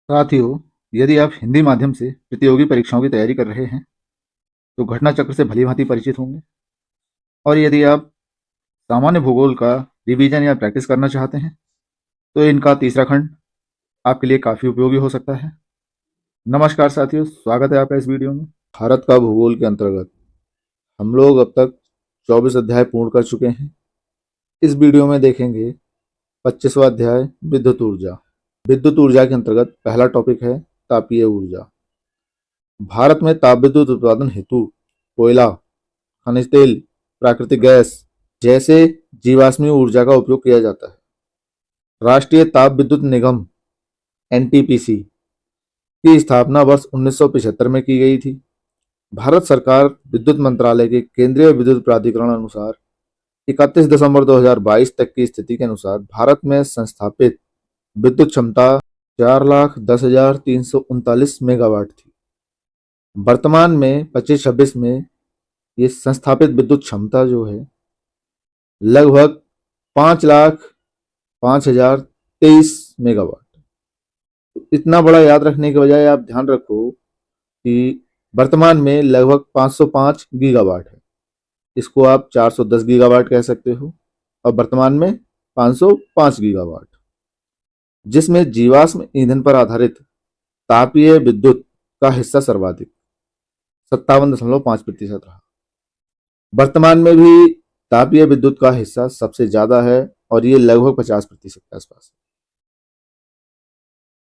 साथियों, यदि आप हिंदी माध्यम से प्रतियोगी परीक्षाओं की तैयारी कर रहे हैं, तो घटना चक्र से भली-भांति परिचित होंगे। और यदि आप सामान्य भूगोल का रिवीजन या प्रैक्टिस करना चाहते हैं, तो इनका तीसरा खंड आपके लिए काफ़ी उपयोगी हो सकता है। नमस्कार साथियों, स्वागत है आपका इस वीडियो में। भारत का भूगोल के अंतर्गत हम लोग अब तक 24 अध्याय पूर्ण कर चुके हैं। इस वीडियो में देखेंगे 25वां अध्याय विद्युत ऊर्जा। विद्युत ऊर्जा के अंतर्गत पहला टॉपिक है तापीय ऊर्जा। भारत में तापविद्युत उत्पादन हेतु कोयला, खनिज तेल, प्राकृतिक गैस जैसे जीवाश्मीय ऊर्जा का उपयोग किया जाता है। राष्ट्रीय ताप विद्युत निगम एनटीपीसी की स्थापना वर्ष 1975 में की गई थी। भारत सरकार विद्युत मंत्रालय के केंद्रीय विद्युत प्राधिकरण अनुसार 31 दिसंबर 2022 तक की स्थिति के अनुसार भारत में संस्थापित विद्युत क्षमता 4,10,339 मेगावाट थी। वर्तमान में 25-26 में ये संस्थापित विद्युत क्षमता जो है लगभग 5,05,023 मेगावाट। इतना बड़ा याद रखने के बजाय आप ध्यान रखो कि वर्तमान में लगभग 505 गीगावाट है। इसको आप 410 गीगावाट कह सकते हो और वर्तमान में 505 गीगावाट, जिसमें जीवाश्म ईंधन पर आधारित तापीय विद्युत का हिस्सा सर्वाधिक 57.5% रहा। वर्तमान में भी तापीय विद्युत का हिस्सा सबसे ज्यादा है और ये लगभग 50% के आसपास है।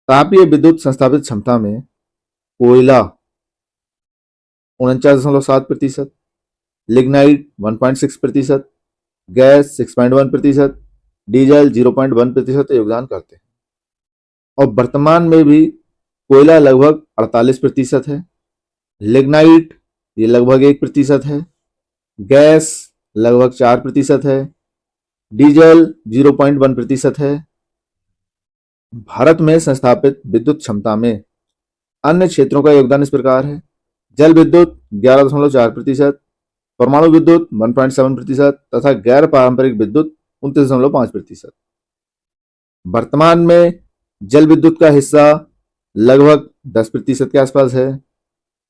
तापीय विद्युत संस्थापित क्षमता में कोयला 49.7%, लिग्नाइट 1.6%, गैस 6.1%, डीजल 0.1% योगदान करते हैं। और वर्तमान में भी कोयला लगभग 48% है, लिग्नाइट ये लगभग 1% है, गैस लगभग 4% है, डीजल 0.1% है। भारत में संस्थापित विद्युत क्षमता में अन्य क्षेत्रों का योगदान इस प्रकार है: जल विद्युत 11.4%, परमाणु विद्युत 1.7% तथा गैर पारंपरिक विद्युत 29.5%। वर्तमान में जल विद्युत का हिस्सा लगभग 10% के आसपास है,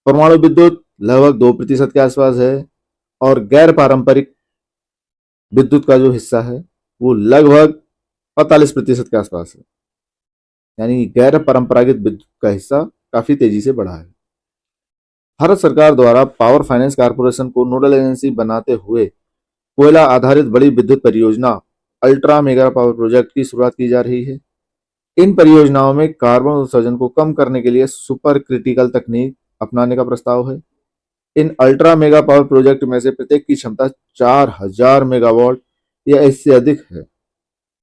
परमाणु विद्युत लगभग 2% के आसपास है और गैर पारंपरिक विद्युत का जो हिस्सा है वो लगभग 45% के आसपास है। यानी गैर परंपरागत विद्युत का हिस्सा काफी तेजी से बढ़ा है। भारत सरकार द्वारा पावर फाइनेंस कॉर्पोरेशन को नोडल एजेंसी बनाते हुए कोयला आधारित बड़ी विद्युत परियोजना अल्ट्रा मेगा पावर प्रोजेक्ट की शुरुआत की जा रही है। इन परियोजनाओं में कार्बन उत्सर्जन को कम करने के लिए सुपर क्रिटिकल तकनीक अपनाने का प्रस्ताव है। इन अल्ट्रा मेगा पावर प्रोजेक्ट में से प्रत्येक की क्षमता 4,000 मेगावाट या इससे अधिक है।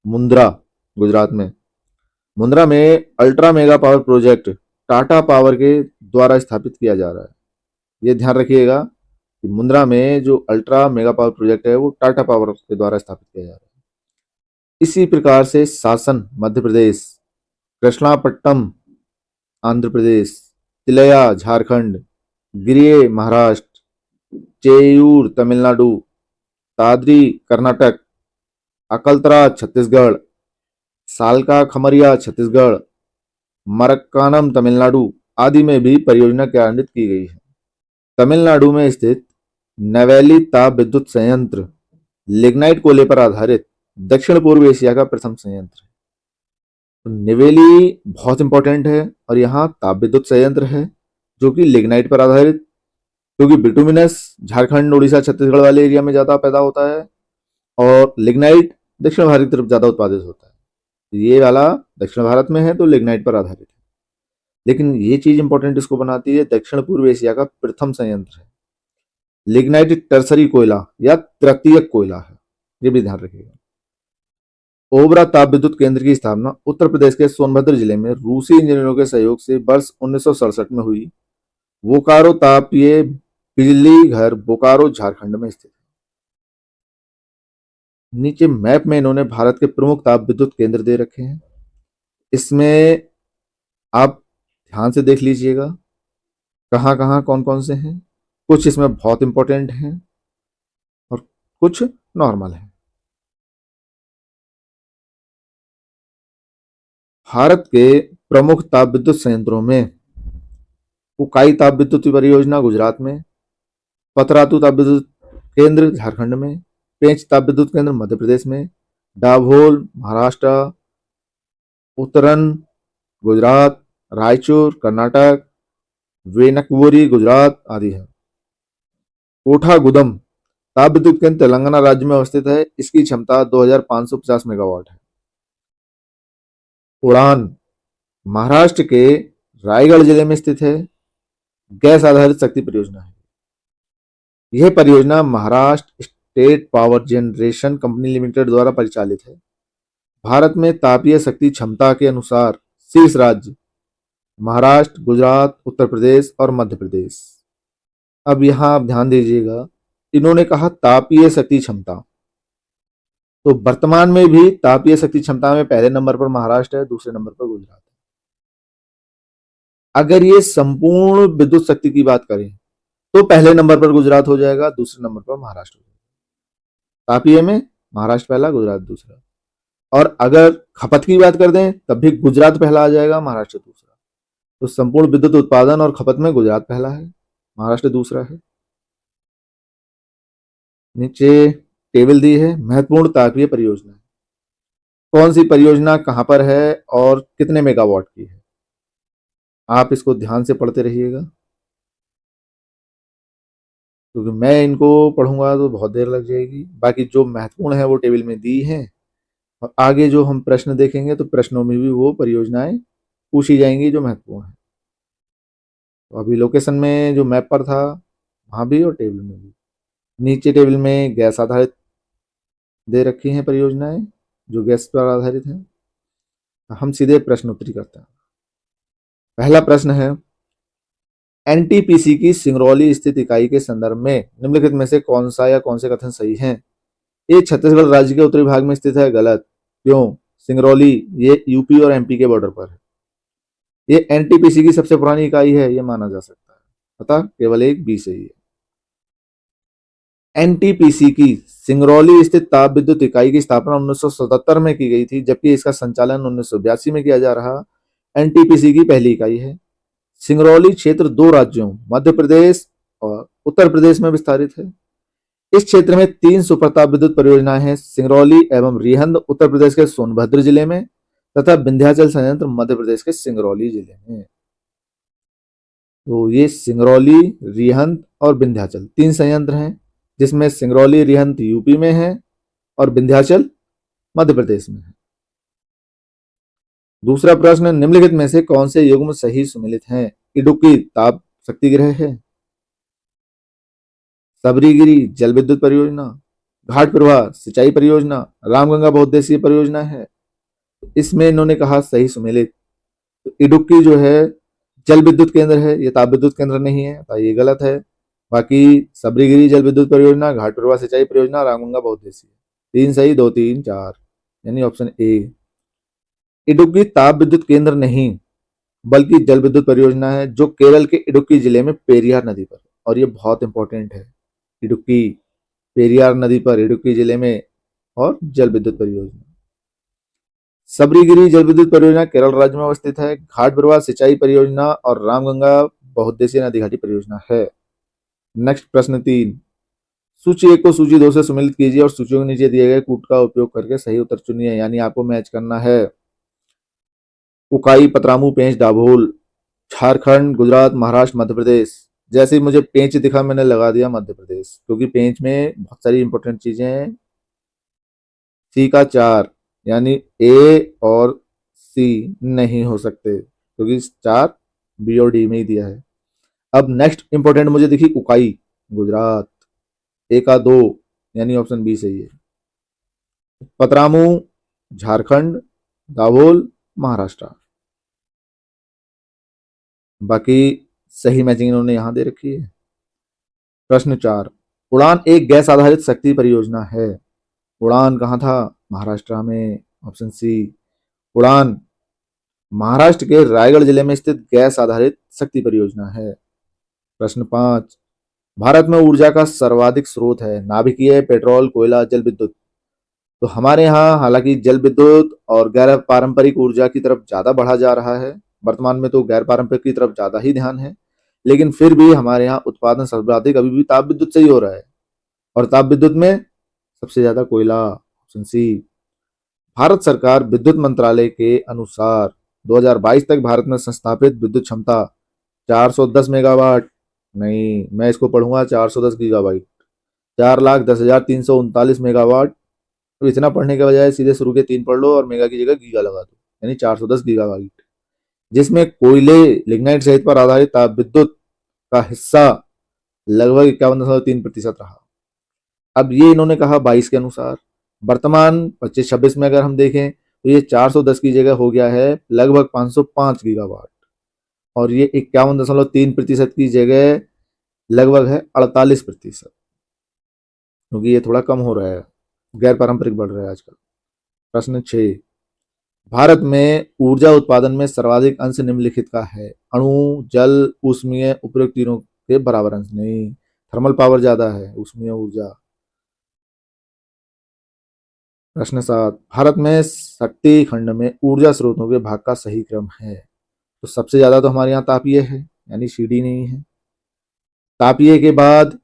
मुंद्रा, गुजरात में मुंद्रा में ultra mega power project Tata power के द्वारा स्थापित किया जा रहा है। ये ध्यान रखिएगा कि मुंद्रा में जो अल्ट्रा मेगा पावर प्रोजेक्ट है वो टाटा पावर के द्वारा स्थापित किया जा रहा है। इसी प्रकार से शासन मध्य प्रदेश, कृष्णापट्टनम आंध्र प्रदेश, तिलया झारखंड, गिरिये महाराष्ट्र, चेयूर तमिलनाडु, दादरी कर्नाटक, अकलतरा छत्तीसगढ़, सालका खमरिया छत्तीसगढ़, मरक्कानम तमिलनाडु आदि में भी परियोजना क्रियान्वित की गई है। तमिलनाडु में स्थित नवेली ताप विद्युत संयंत्र लिग्नाइट कोयले पर आधारित दक्षिण पूर्व एशिया का प्रथम संयंत्र है। तो निवेली बहुत इंपॉर्टेंट है और यहाँ ताप विद्युत संयंत्र है जो कि लिग्नाइट पर आधारित, क्योंकि बिटुमिनस झारखंड, उड़ीसा, छत्तीसगढ़ वाले एरिया में ज्यादा पैदा होता है और लिग्नाइट दक्षिण भारत की तरफ ज्यादा उत्पादित होता है। ये वाला दक्षिण भारत में है तो लिग्नाइट पर आधारित है। लेकिन ये चीज इंपॉर्टेंट इसको बनाती है, दक्षिण पूर्व एशिया का प्रथम संयंत्र है। लिग्नाइट टर्सरी कोयला या तृतीयक कोयला है, ये भी ध्यान रखिएगा। ओबरा ताप विद्युत केंद्र की स्थापना उत्तर प्रदेश के सोनभद्र जिले में रूसी इंजीनियरों के सहयोग से वर्ष 1967 में हुई। बोकारो तापीय बिजली घर बोकारो झारखंड में स्थित है। नीचे मैप में इन्होंने भारत के प्रमुख ताप विद्युत केंद्र दे रखे हैं। इसमें आप ध्यान से देख लीजिएगा कहाँ कहाँ कौन कौन से हैं। कुछ इसमें बहुत इंपॉर्टेंट हैं और कुछ नॉर्मल हैं। भारत के प्रमुख ताप विद्युत संयंत्रों में उकाई ताप विद्युत परियोजना गुजरात में, पतरातू ताप विद्युत केंद्र झारखंड में, पेंच ताप विद्युत केंद्र मध्य प्रदेश में, डाभोल महाराष्ट्र, उत्तरन गुजरात, रायचूर कर्नाटक, वेनकबोरी गुजरात आदि है। कोठागुदम ताप विद्युत केंद्र तेलंगाना राज्य में अवस्थित है। इसकी क्षमता 2550 मेगावाट है। उड़ान महाराष्ट्र के रायगढ़ जिले में स्थित है। गैस आधारित शक्ति परियोजना है। यह परियोजना Maharashtra state power generation company limited द्वारा परिचालित है। भारत में तापीय शक्ति क्षमता के अनुसार शीर्ष राज्य महाराष्ट्र, गुजरात, उत्तर प्रदेश और मध्य प्रदेश। अब यहां आप ध्यान दीजिएगा, इन्होंने कहा तापीय शक्ति क्षमता, तो वर्तमान में भी तापीय शक्ति क्षमता में पहले नंबर पर महाराष्ट्र है, दूसरे नंबर पर गुजरात है। अगर ये संपूर्ण विद्युत शक्ति की बात करें तो पहले नंबर पर गुजरात हो जाएगा, दूसरे नंबर पर महाराष्ट्र हो जाएगा। तापीय में महाराष्ट्र पहला, गुजरात दूसरा। और अगर खपत की बात कर दें तब भी गुजरात पहला आ जाएगा, महाराष्ट्र दूसरा। तो संपूर्ण विद्युत उत्पादन और खपत में गुजरात पहला है, महाराष्ट्र दूसरा है। नीचे टेबल दी है महत्वपूर्ण तापीय परियोजना। कौन सी परियोजना कहां पर है और कितने मेगावाट की है, आप इसको ध्यान से पढ़ते रहिएगा, क्योंकि मैं इनको पढ़ूंगा तो बहुत देर लग जाएगी। बाकी जो महत्वपूर्ण है वो टेबल में दी है, और आगे जो हम प्रश्न देखेंगे तो प्रश्नों में भी वो परियोजनाएं पूछी जाएंगी जो महत्वपूर्ण है। तो अभी लोकेशन में जो मैप पर था वहां भी और टेबल में भी। नीचे टेबल में गैस आधारित दे रखी हैं परियोजनाएं जो गैस पर आधारित हैं। हम सीधे प्रश्न उत्तरी करते हैं। पहला प्रश्न है, एनटीपीसी की सिंगरौली स्थित इकाई के संदर्भ में निम्नलिखित में से कौन सा या कौन से कथन सही हैं? ये छत्तीसगढ़ राज्य के उत्तरी भाग में स्थित है। गलत। क्यों? सिंगरौली ये यूपी और एमपी के बॉर्डर पर है। ये एनटीपीसी की सबसे पुरानी इकाई है, ये माना जा सकता है। अतः केवल एक बी सही है। एनटीपीसी की सिंगरौली स्थित ताप विद्युत इकाई की स्थापना 1977 में की गई थी, जबकि इसका संचालन 1982 में किया जा रहा एनटीपीसी की पहली इकाई है। सिंगरौली क्षेत्र दो राज्यों मध्य प्रदेश और उत्तर प्रदेश में विस्तारित है। इस क्षेत्र में 3 सुप्रताप विद्युत परियोजनाएं हैं, सिंगरौली एवं रिहंद उत्तर प्रदेश के सोनभद्र जिले में तथा विंध्याचल संयंत्र मध्य प्रदेश के सिंगरौली जिले में। तो ये सिंगरौली, रिहंद और विंध्याचल 3 संयंत्र हैं, जिसमें सिंगरौली रिहंद यूपी में है और विंध्याचल मध्य प्रदेश में है। दूसरा प्रश्न, निम्नलिखित में से कौन से युग्म सही सुमेलित हैं? इडुक्की ताप शक्ति गृह है, सबरीगिरी जल विद्युत परियोजना, घाट प्रवाह सिंचाई परियोजना, रामगंगा बहुउद्देशीय परियोजना है। इसमें इन्होंने कहा सही सुमेलित। तो इडुक्की जो है जल विद्युत केंद्र है, ये ताप विद्युत केंद्र नहीं है, तो ये गलत है। बाकी सबरीगिरी जल विद्युत परियोजना, घाट प्रवाह सिंचाई परियोजना, रामगंगा बहुउद्देशीय, 3 सही, 2 3 4, यानी ऑप्शन ए। इडुक्की ताप विद्युत केंद्र नहीं बल्कि जल विद्युत परियोजना है, जो केरल के इडुक्की जिले में पेरियार नदी पर, और ये बहुत इंपॉर्टेंट है। इडुक्की पेरियार नदी पर इडुक्की जिले में और जल विद्युत परियोजना। सबरीगिरी जल विद्युत परियोजना केरल राज्य में अवस्थित है। घाट प्रवाह सिंचाई परियोजना और रामगंगा बहुउद्देशीय नदी घाटी परियोजना है। नेक्स्ट प्रश्न 3, सूची 1 को सूची 2 से सुमेलित कीजिए और सूचियों के नीचे दिए गए कूट का उपयोग करके सही उत्तर चुनिए, यानी आपको मैच करना है। उकाई, पतरामू, पेंच, दाभोल, झारखंड, गुजरात, महाराष्ट्र, मध्य प्रदेश। जैसे ही मुझे पेंच दिखा मैंने लगा दिया मध्य प्रदेश, क्योंकि पेंच में बहुत सारी इंपॉर्टेंट चीजें हैं। सी का 4, यानी ए और सी नहीं हो सकते, क्योंकि 4 बी और डी में ही दिया है। अब नेक्स्ट इंपॉर्टेंट मुझे दिखी उकाई, गुजरात, ए का 2, यानी ऑप्शन बी सही है। पतरामू झारखंड, दाभोल महाराष्ट्र। बाकी सही मैचिंग इन्होंने यहां दे रखी है। प्रश्न 4, उड़ान एक गैस आधारित शक्ति परियोजना है। उड़ान कहां था? महाराष्ट्र में, ऑप्शन सी। उड़ान महाराष्ट्र के रायगढ़ जिले में स्थित गैस आधारित शक्ति परियोजना है। प्रश्न 5, भारत में ऊर्जा का सर्वाधिक स्रोत है, नाभिकीय, पेट्रोल, कोयला, जल विद्युत। तो हमारे यहाँ हालांकि जल विद्युत और गैर पारंपरिक ऊर्जा की तरफ ज्यादा बढ़ा जा रहा है। वर्तमान में तो गैर पारंपरिक की तरफ ज्यादा ही ध्यान है, लेकिन फिर भी हमारे यहाँ उत्पादन सर्वाधिक अभी भी ताप विद्युत से ही हो रहा है। और ताप विद्युत में सबसे ज्यादा कोयला, ऑप्शन सी। भारत सरकार विद्युत मंत्रालय के अनुसार 2022 तक भारत में संस्थापित विद्युत क्षमता 410 मेगावाट, नहीं मैं इसको पढ़ूंगा 410 गीगावाट, 4,10,339 मेगावाट। तो इतना पढ़ने के बजाय सीधे शुरू के 3 पढ़ लो और मेगा की जगह गीगा लगा दो, यानी 410 गीगावाट, जिसमें कोयले लिग्नाइट सहित पर आधारित ताप विद्युत का हिस्सा लगभग 51.3% रहा। अब ये इन्होंने कहा 22 के अनुसार। वर्तमान 25-26 में अगर हम देखें तो ये 410 की जगह हो गया है लगभग 505 गीगावाट, और ये 51.3% की जगह लगभग है 48%, क्योंकि ये थोड़ा कम हो रहा है, गैर पारंपरिक बढ़ रहा है आजकल। प्रश्न 6, भारत में ऊर्जा उत्पादन में सर्वाधिक अंश निम्नलिखित का है। अणु, जल, ऊष्मीय, उपरोक्त तीनों के बराबर अंश नहीं, थर्मल पावर ज्यादा है, ऊष्मीय ऊर्जा। प्रश्न 7, भारत में शक्ति खंड में ऊर्जा स्रोतों के भाग का सही क्रम है। तो सबसे ज्यादा तो हमारे यहाँ तापीय है, यानी सीडी नहीं है। तापीय के बाद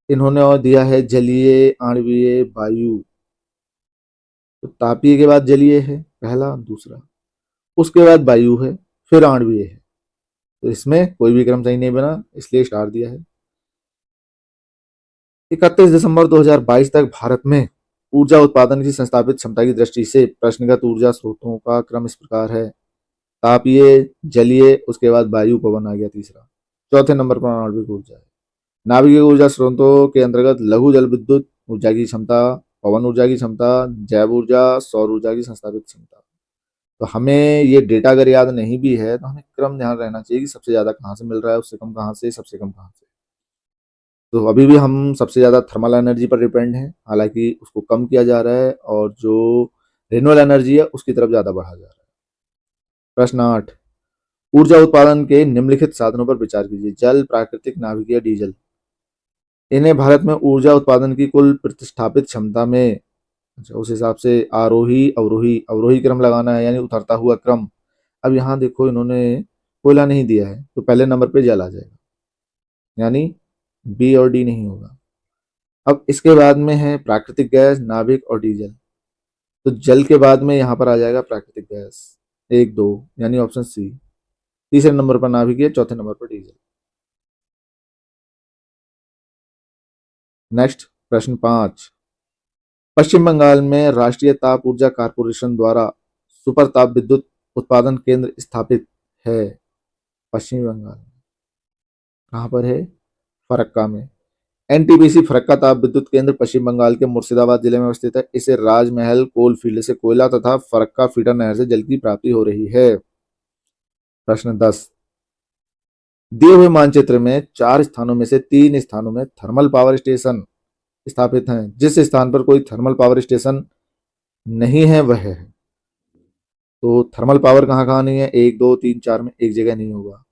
इन्होंने और दिया है जलीय, आणवीय, वायु। तो तापीय के बाद जलीय है पहला, दूसरा, उसके बाद वायु है, फिर आणवीय है। तो इसमें कोई भी क्रम सही नहीं बना, इसलिए स्टार दिया है। 31 दिसंबर 2022 तक भारत में ऊर्जा उत्पादन की संस्थापित क्षमता की दृष्टि से प्रश्नगत ऊर्जा स्रोतों का क्रम इस प्रकार है। तापीय, जलीय, उसके बाद वायु, पवन आ गया तीसरा। चौथे नंबर पर आणविक ऊर्जा है। नाभिकीय ऊर्जा स्रोतों के अंतर्गत लघु जल विद्युत ऊर्जा की क्षमता, पवन ऊर्जा की क्षमता, जैव ऊर्जा, सौर ऊर्जा की संस्थापित क्षमता। तो हमें ये डेटा अगर याद नहीं भी है तो हमें क्रम ध्यान रहना चाहिए कि सबसे ज्यादा कहाँ से मिल रहा है, उससे कम कहाँ से, सबसे कम कहाँ से। तो अभी भी हम सबसे ज्यादा थर्मल एनर्जी पर डिपेंड हैं, हालांकि उसको कम किया जा रहा है और जो रिन्यूएबल एनर्जी है उसकी तरफ ज्यादा बढ़ा जा रहा है। प्रश्न 8, ऊर्जा उत्पादन के निम्नलिखित साधनों पर विचार कीजिए। जल, प्राकृतिक, नाभिकीय, डीजल। इन्हें भारत में ऊर्जा उत्पादन की कुल प्रतिस्थापित क्षमता में, अच्छा उस हिसाब से आरोही अवरोही, अवरोही क्रम लगाना है, यानी उतरता हुआ क्रम। अब यहाँ देखो इन्होंने कोयला नहीं दिया है, तो पहले नंबर पे जल आ जाएगा, यानी बी और डी नहीं होगा। अब इसके बाद में है प्राकृतिक गैस, नाभिक और डीजल। तो जल के बाद में यहाँ पर आ जाएगा प्राकृतिक गैस, 1 2, यानी ऑप्शन सी। तीसरे नंबर पर नाभिकीय, चौथे नंबर पर डीजल। नेक्स्ट प्रश्न 5, पश्चिम बंगाल में राष्ट्रीय ताप ऊर्जा कॉर्पोरेशन द्वारा सुपर ताप विद्युत उत्पादन केंद्र स्थापित है। पश्चिम बंगाल कहाँ पर है? फरक्का में। एनटीपीसी फरक्का ताप विद्युत केंद्र पश्चिम बंगाल के मुर्शिदाबाद जिले में अवस्थित है। इसे राजमहल कोल फील्ड से कोयला तथा फरक्का फीडर नहर से जल की प्राप्ति हो रही है। प्रश्न 10, दिए हुए मानचित्र में 4 स्थानों में से 3 स्थानों में थर्मल पावर स्टेशन स्थापित हैं। जिस स्थान पर कोई थर्मल पावर स्टेशन नहीं है वह है। तो थर्मल पावर कहाँ कहाँ नहीं है? 1 2 3 4 में एक जगह नहीं होगा,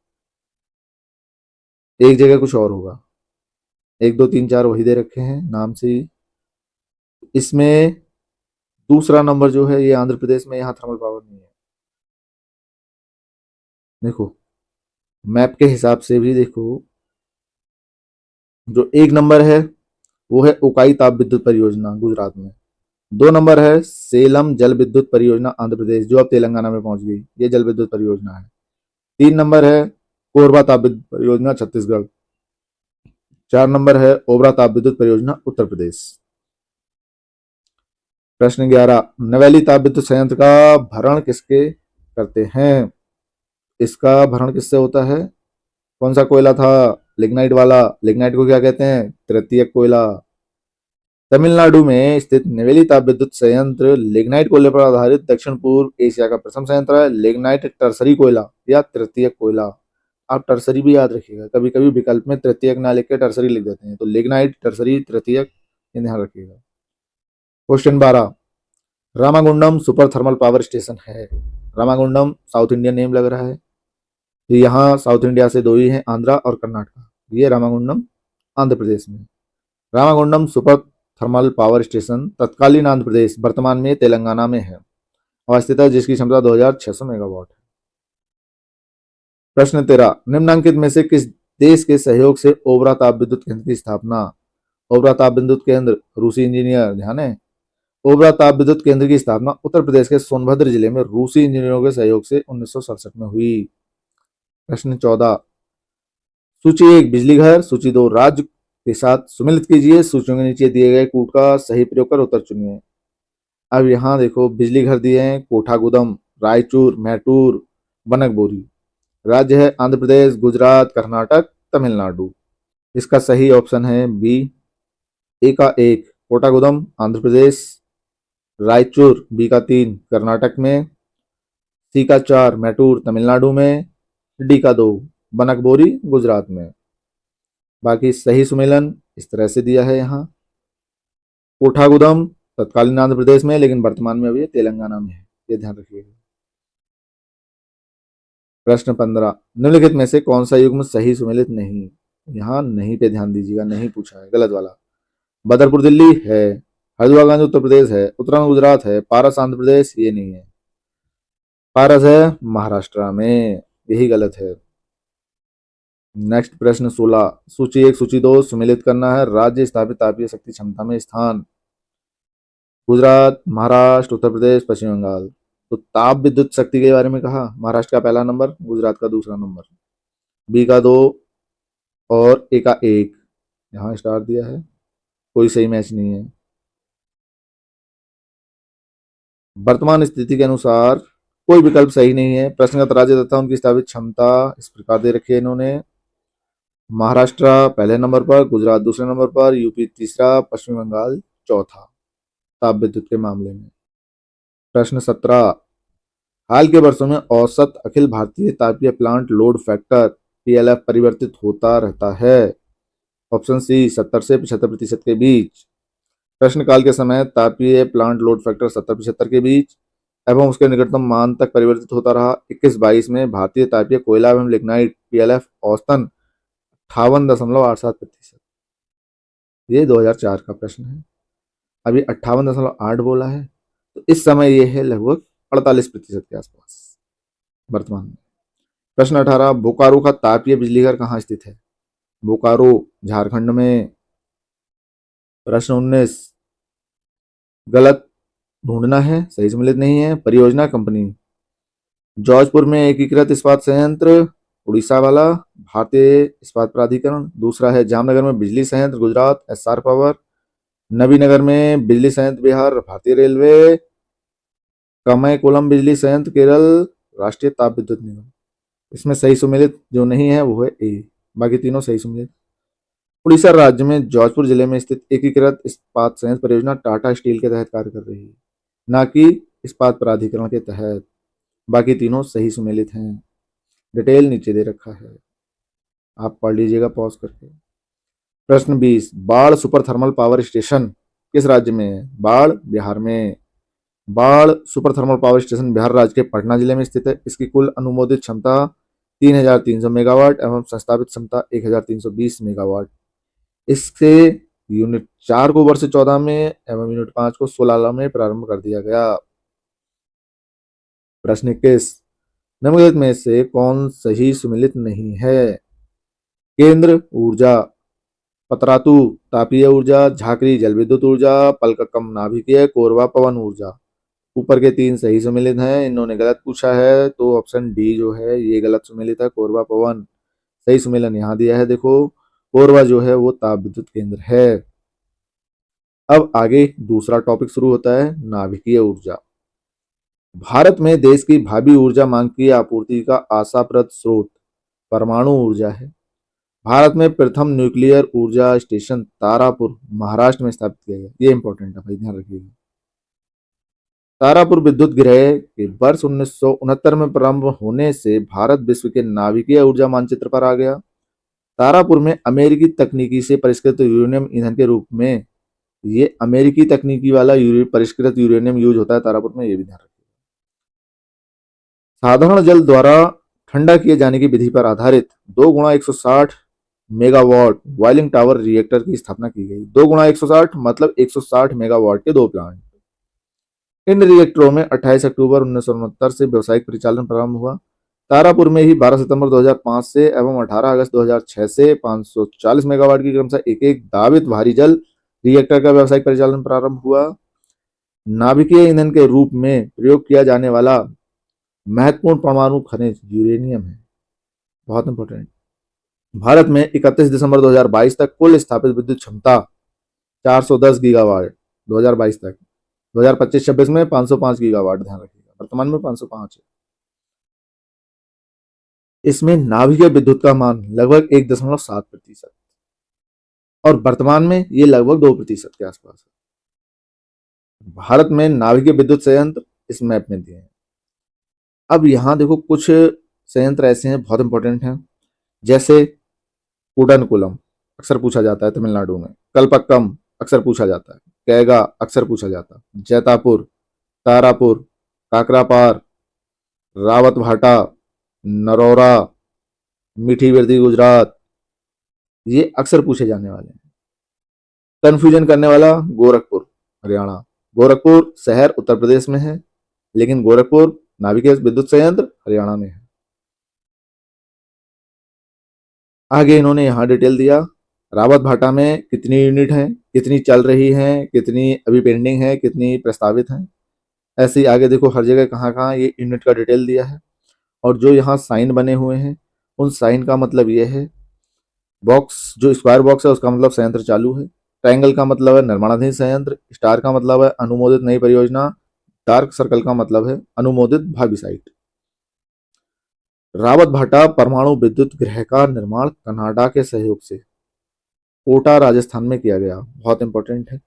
एक जगह कुछ और होगा। 1 2 3 4 वही दे रखे हैं नाम से ही। इसमें दूसरा नंबर जो है ये आंध्र प्रदेश में, यहाँ थर्मल पावर नहीं है। देखो मैप के हिसाब से भी देखो, जो 1 नंबर है वो है उकाई ताप विद्युत परियोजना गुजरात में। 2 नंबर है सेलम जल विद्युत परियोजना आंध्र प्रदेश, जो अब तेलंगाना में पहुंच गई, ये जल विद्युत परियोजना है। 3 नंबर है कोरबा ताप विद्युत परियोजना छत्तीसगढ़। 4 नंबर है ओबरा ताप विद्युत परियोजना उत्तर प्रदेश। प्रश्न 11, नवेली ताप विद्युत संयंत्र का भरण किसके करते हैं? इसका भरण किससे होता है? कौन सा कोयला था? लिग्नाइट वाला। लिग्नाइट को क्या कहते हैं? तृतीयक कोयला। तमिलनाडु में स्थित नवेली ताप विद्युत संयंत्र लिग्नाइट कोयले पर आधारित दक्षिण पूर्व एशिया का प्रथम संयंत्र है। लिग्नाइट टर्सरी कोयला या तृतीयक कोयला। आप टर्सरी भी याद रखिएगा, कभी कभी विकल्प में तृतीयक ना लिख के टर्सरी लिख देते हैं, तो लिग्नाइट, टर्सरी, तृतीयक, ये ध्यान रखिएगा। Question 12, Ramagundam super thermal power station है। रामागुंडम साउथ इंडियन नेम लग रहा है। यहाँ साउथ इंडिया से 2 ही हैं, आंध्रा और कर्नाटका। ये रामागुंडम आंध्र प्रदेश में। Ramagundam super thermal power station तत्कालीन आंध्र प्रदेश, वर्तमान में तेलंगाना में है और स्थित है, जिसकी क्षमता 2600 मेगावाट है। प्रश्न 13, निम्नलिखित में से किस देश के सहयोग से ओबरा ताप विद्युत केंद्र की स्थापना? ओबरा ताप विद्युत केंद्र, रूसी इंजीनियर, ध्यान है। ओबरा ताप विद्युत केंद्र की स्थापना उत्तर प्रदेश के सोनभद्र जिले में रूसी इंजीनियरों के सहयोग से 1967 में हुई। प्रश्न 14, सूची 1 बिजली घर, सूची 2 राज्य के साथ सुमेलित कीजिए, सूचियों के नीचे दिए गए कूट का सही प्रयोग कर उत्तर चुनिए। अब यहाँ देखो बिजली घर दिए हैं कोठागुदम, रायचूर, मैटूर, बनकबोरी। राज्य है आंध्र प्रदेश, गुजरात, कर्नाटक, तमिलनाडु। इसका सही ऑप्शन है बी। ए का 1 कोटागुदम आंध्र प्रदेश, रायचूर बी का 3 कर्नाटक में, सी का 4 मैटूर तमिलनाडु में, डी का 2 बनकबोरी गुजरात में। बाकी सही सुमेलन इस तरह से दिया है यहाँ। कोठागुदम तत्कालीन आंध्र प्रदेश में, लेकिन वर्तमान में अभी तेलंगाना में है, ये ध्यान रखिएगा। प्रश्न 15, निम्नलिखित में से कौन सा युग्म सही सुमेलित नहीं? यहाँ नहीं पे ध्यान दीजिएगा, नहीं पूछा है, गलत वाला। बदरपुर दिल्ली है, हल्द्वानी उत्तर प्रदेश है, उत्तराखंड गुजरात है, पारस आंध्र प्रदेश ये नहीं है, पारस है महाराष्ट्र में, यही गलत है। नेक्स्ट प्रश्न 16, सूची 1 सूची 2 सुमेलित करना है। राज्य स्थापित तापीय शक्ति क्षमता में स्थान, गुजरात, महाराष्ट्र, उत्तर प्रदेश, पश्चिम बंगाल। तो ताप विद्युत शक्ति के बारे में कहा, महाराष्ट्र का पहला नंबर, गुजरात का दूसरा नंबर, बी का 2 और ए का 1, यहाँ स्टार दिया है, कोई सही मैच नहीं है। वर्तमान स्थिति के अनुसार कोई विकल्प सही नहीं है। प्रश्नगत राज्य तथा उनकी स्थापित क्षमता इस प्रकार दे रखी है इन्होंने, महाराष्ट्र पहले नंबर पर, गुजरात दूसरे नंबर पर, यूपी तीसरा, पश्चिम बंगाल चौथा ताप विद्युत के मामले में। प्रश्न 17, हाल के वर्षों में औसत अखिल भारतीय तापीय प्लांट लोड फैक्टर पीएलएफ परिवर्तित होता रहता है। ऑप्शन सी 70 से 75% के बीच। प्रश्नकाल के समय तापीय प्लांट लोड फैक्टर 70-75 के बीच एवं उसके निकटतम मान तक परिवर्तित होता रहा। 21-22 में भारतीय तापीय कोयला एवं लिग्नाइट पीएलएफ औसतन 58.87%। ये 2004 का प्रश्न है, अभी 58.8 बोला है, तो इस समय ये है लगभग 48% के आसपास वर्तमान में। प्रश्न 18, बोकारो का तापीय बिजली घर कहाँ स्थित है? बोकारो झारखंड में। प्रश्न 19, गलत ढूंढना है, सही सम्मिलित नहीं है। परियोजना कंपनी, जौजपुर में एकीकृत इस्पात संयंत्र, उड़ीसा वाला, भारतीय इस्पात प्राधिकरण। दूसरा है जामनगर में बिजली संयंत्र, गुजरात, एसआर पावर। नबीनगर में बिजली संयंत्र, बिहार, भारतीय रेलवे। कमयकुलम बिजली संयंत्र, केरल, राष्ट्रीय ताप विद्युत निगम। इसमें सही सुमेलित जो नहीं है वो है ए, बाकी तीनों सही सुमेलित। उड़ीसा राज्य में जौजपुर जिले में स्थित एकीकृत इस्पात संयंत्र परियोजना टाटा स्टील के तहत कार्य कर रही है, न कि इस्पात प्राधिकरण के तहत। बाकी तीनों सही सुमेलित हैं, डिटेल नीचे दे रखा है, आप पढ़ लीजिएगा पॉज करके। प्रश्न 20, बाढ़ सुपर थर्मल पावर स्टेशन किस राज्य में है? बाढ़ बिहार में। बाढ़ super thermal power station Bihar राज्य के पटना जिले में स्थित है। इसकी कुल अनुमोदित क्षमता 3300 मेगावाट एवं संस्थापित क्षमता 1320 मेगावाट। इससे यूनिट 4 को वर्ष 14 में एवं यूनिट 5 को 16 में प्रारंभ कर दिया गया। प्रश्न 21, निम्नलिखित में से कौन सही सुमेलित नहीं है? केंद्र ऊर्जा, पतरातू तापीय ऊर्जा, झाकरी जल विद्युत ऊर्जा, पलककम नाभिकीय, कोरबा पवन ऊर्जा। ऊपर के 3 सही सुमेलित हैं, इन्होंने गलत पूछा है, तो ऑप्शन डी जो है ये गलत सुमेलित है, कोरबा पवन। सही सुमेलन यहाँ दिया है, देखो कोरबा जो है वो ताप विद्युत केंद्र है। अब आगे दूसरा टॉपिक शुरू होता है, नाभिकीय ऊर्जा। भारत में देश की भावी ऊर्जा मांग की आपूर्ति का आशाप्रद स्रोत परमाणु ऊर्जा है। भारत में प्रथम न्यूक्लियर ऊर्जा स्टेशन तारापुर महाराष्ट्र में स्थापित किया गया। ये इंपॉर्टेंट है भाई, ध्यान रखिएगा। तारापुर विद्युत गृह के वर्ष 1969 में प्रारंभ होने से भारत विश्व के नाभिकीय ऊर्जा मानचित्र पर आ गया। तारापुर में अमेरिकी तकनीकी से परिष्कृत यूरेनियम ईंधन के रूप में, ये अमेरिकी तकनीकी वाला परिष्कृत यूरेनियम यूज होता है तारापुर में, ये भी ध्यान रखिए। साधारण जल द्वारा ठंडा किए जाने की विधि पर आधारित 2 × 160 मेगावाट बॉइलिंग टावर रिएक्टर की स्थापना की गई। 2 × 160 मतलब 160 मेगावाट के 2 प्लांट। इन रिएक्टरों में 28 अक्टूबर 1969 से व्यावसायिक परिचालन प्रारंभ हुआ। तारापुर में ही 12 सितंबर 2005 से एवं 18 अगस्त 2006 से 540 मेगावाट की क्रमशः एक एक दावित भारी जल रिएक्टर का व्यावसायिक परिचालन प्रारंभ हुआ। नाभिकीय ईंधन के रूप में प्रयोग किया जाने वाला महत्वपूर्ण परमाणु खनिज यूरेनियम है, बहुत इंपॉर्टेंट। भारत में 31 दिसंबर 2022 तक कुल स्थापित विद्युत क्षमता 410 गीगावाट 2022 तक। 2025-26 में 505 गीगावाट, ध्यान रखिएगा, वर्तमान में 505 है। इसमें नाभिकीय विद्युत का मान लगभग 1.7% और वर्तमान में ये लगभग 2% के आसपास है। भारत में नाभिकीय विद्युत संयंत्र इस मैप में दिए हैं। अब यहाँ देखो कुछ संयंत्र ऐसे हैं बहुत इंपॉर्टेंट हैं, जैसे कुडनकुलम अक्सर पूछा जाता है तमिलनाडु में, कलपक्कम अक्सर पूछा जाता है, कैगा अक्सर पूछा जाता है, जैतापुर, तारापुर, काकरापार, रावतभाटा, नरौरा, मीठी बिरदी गुजरात, ये अक्सर पूछे जाने वाले हैं। कंफ्यूजन करने वाला गोरखपुर हरियाणा। गोरखपुर शहर उत्तर प्रदेश में है, लेकिन गोरखपुर नाभिकीय विद्युत संयंत्र हरियाणा में है। आगे इन्होंने यहाँ डिटेल दिया, रावतभाटा में कितनी यूनिट हैं, कितनी चल रही हैं, कितनी अभी पेंडिंग है, कितनी प्रस्तावित हैं। ऐसे ही आगे देखो हर जगह कहाँ कहाँ ये यूनिट का डिटेल दिया है। और जो यहाँ साइन बने हुए हैं उन साइन का मतलब ये है, बॉक्स जो स्क्वायर बॉक्स है उसका मतलब संयंत्र चालू है, ट्रायंगल का मतलब है निर्माणाधीन संयंत्र, स्टार का मतलब है अनुमोदित नई परियोजना, डार्क सर्कल का मतलब है अनुमोदित भावी साइट। रावतभाटा परमाणु विद्युत गृह का निर्माण कनाडा के सहयोग से कोटा राजस्थान में किया गया, बहुत इंपॉर्टेंट है।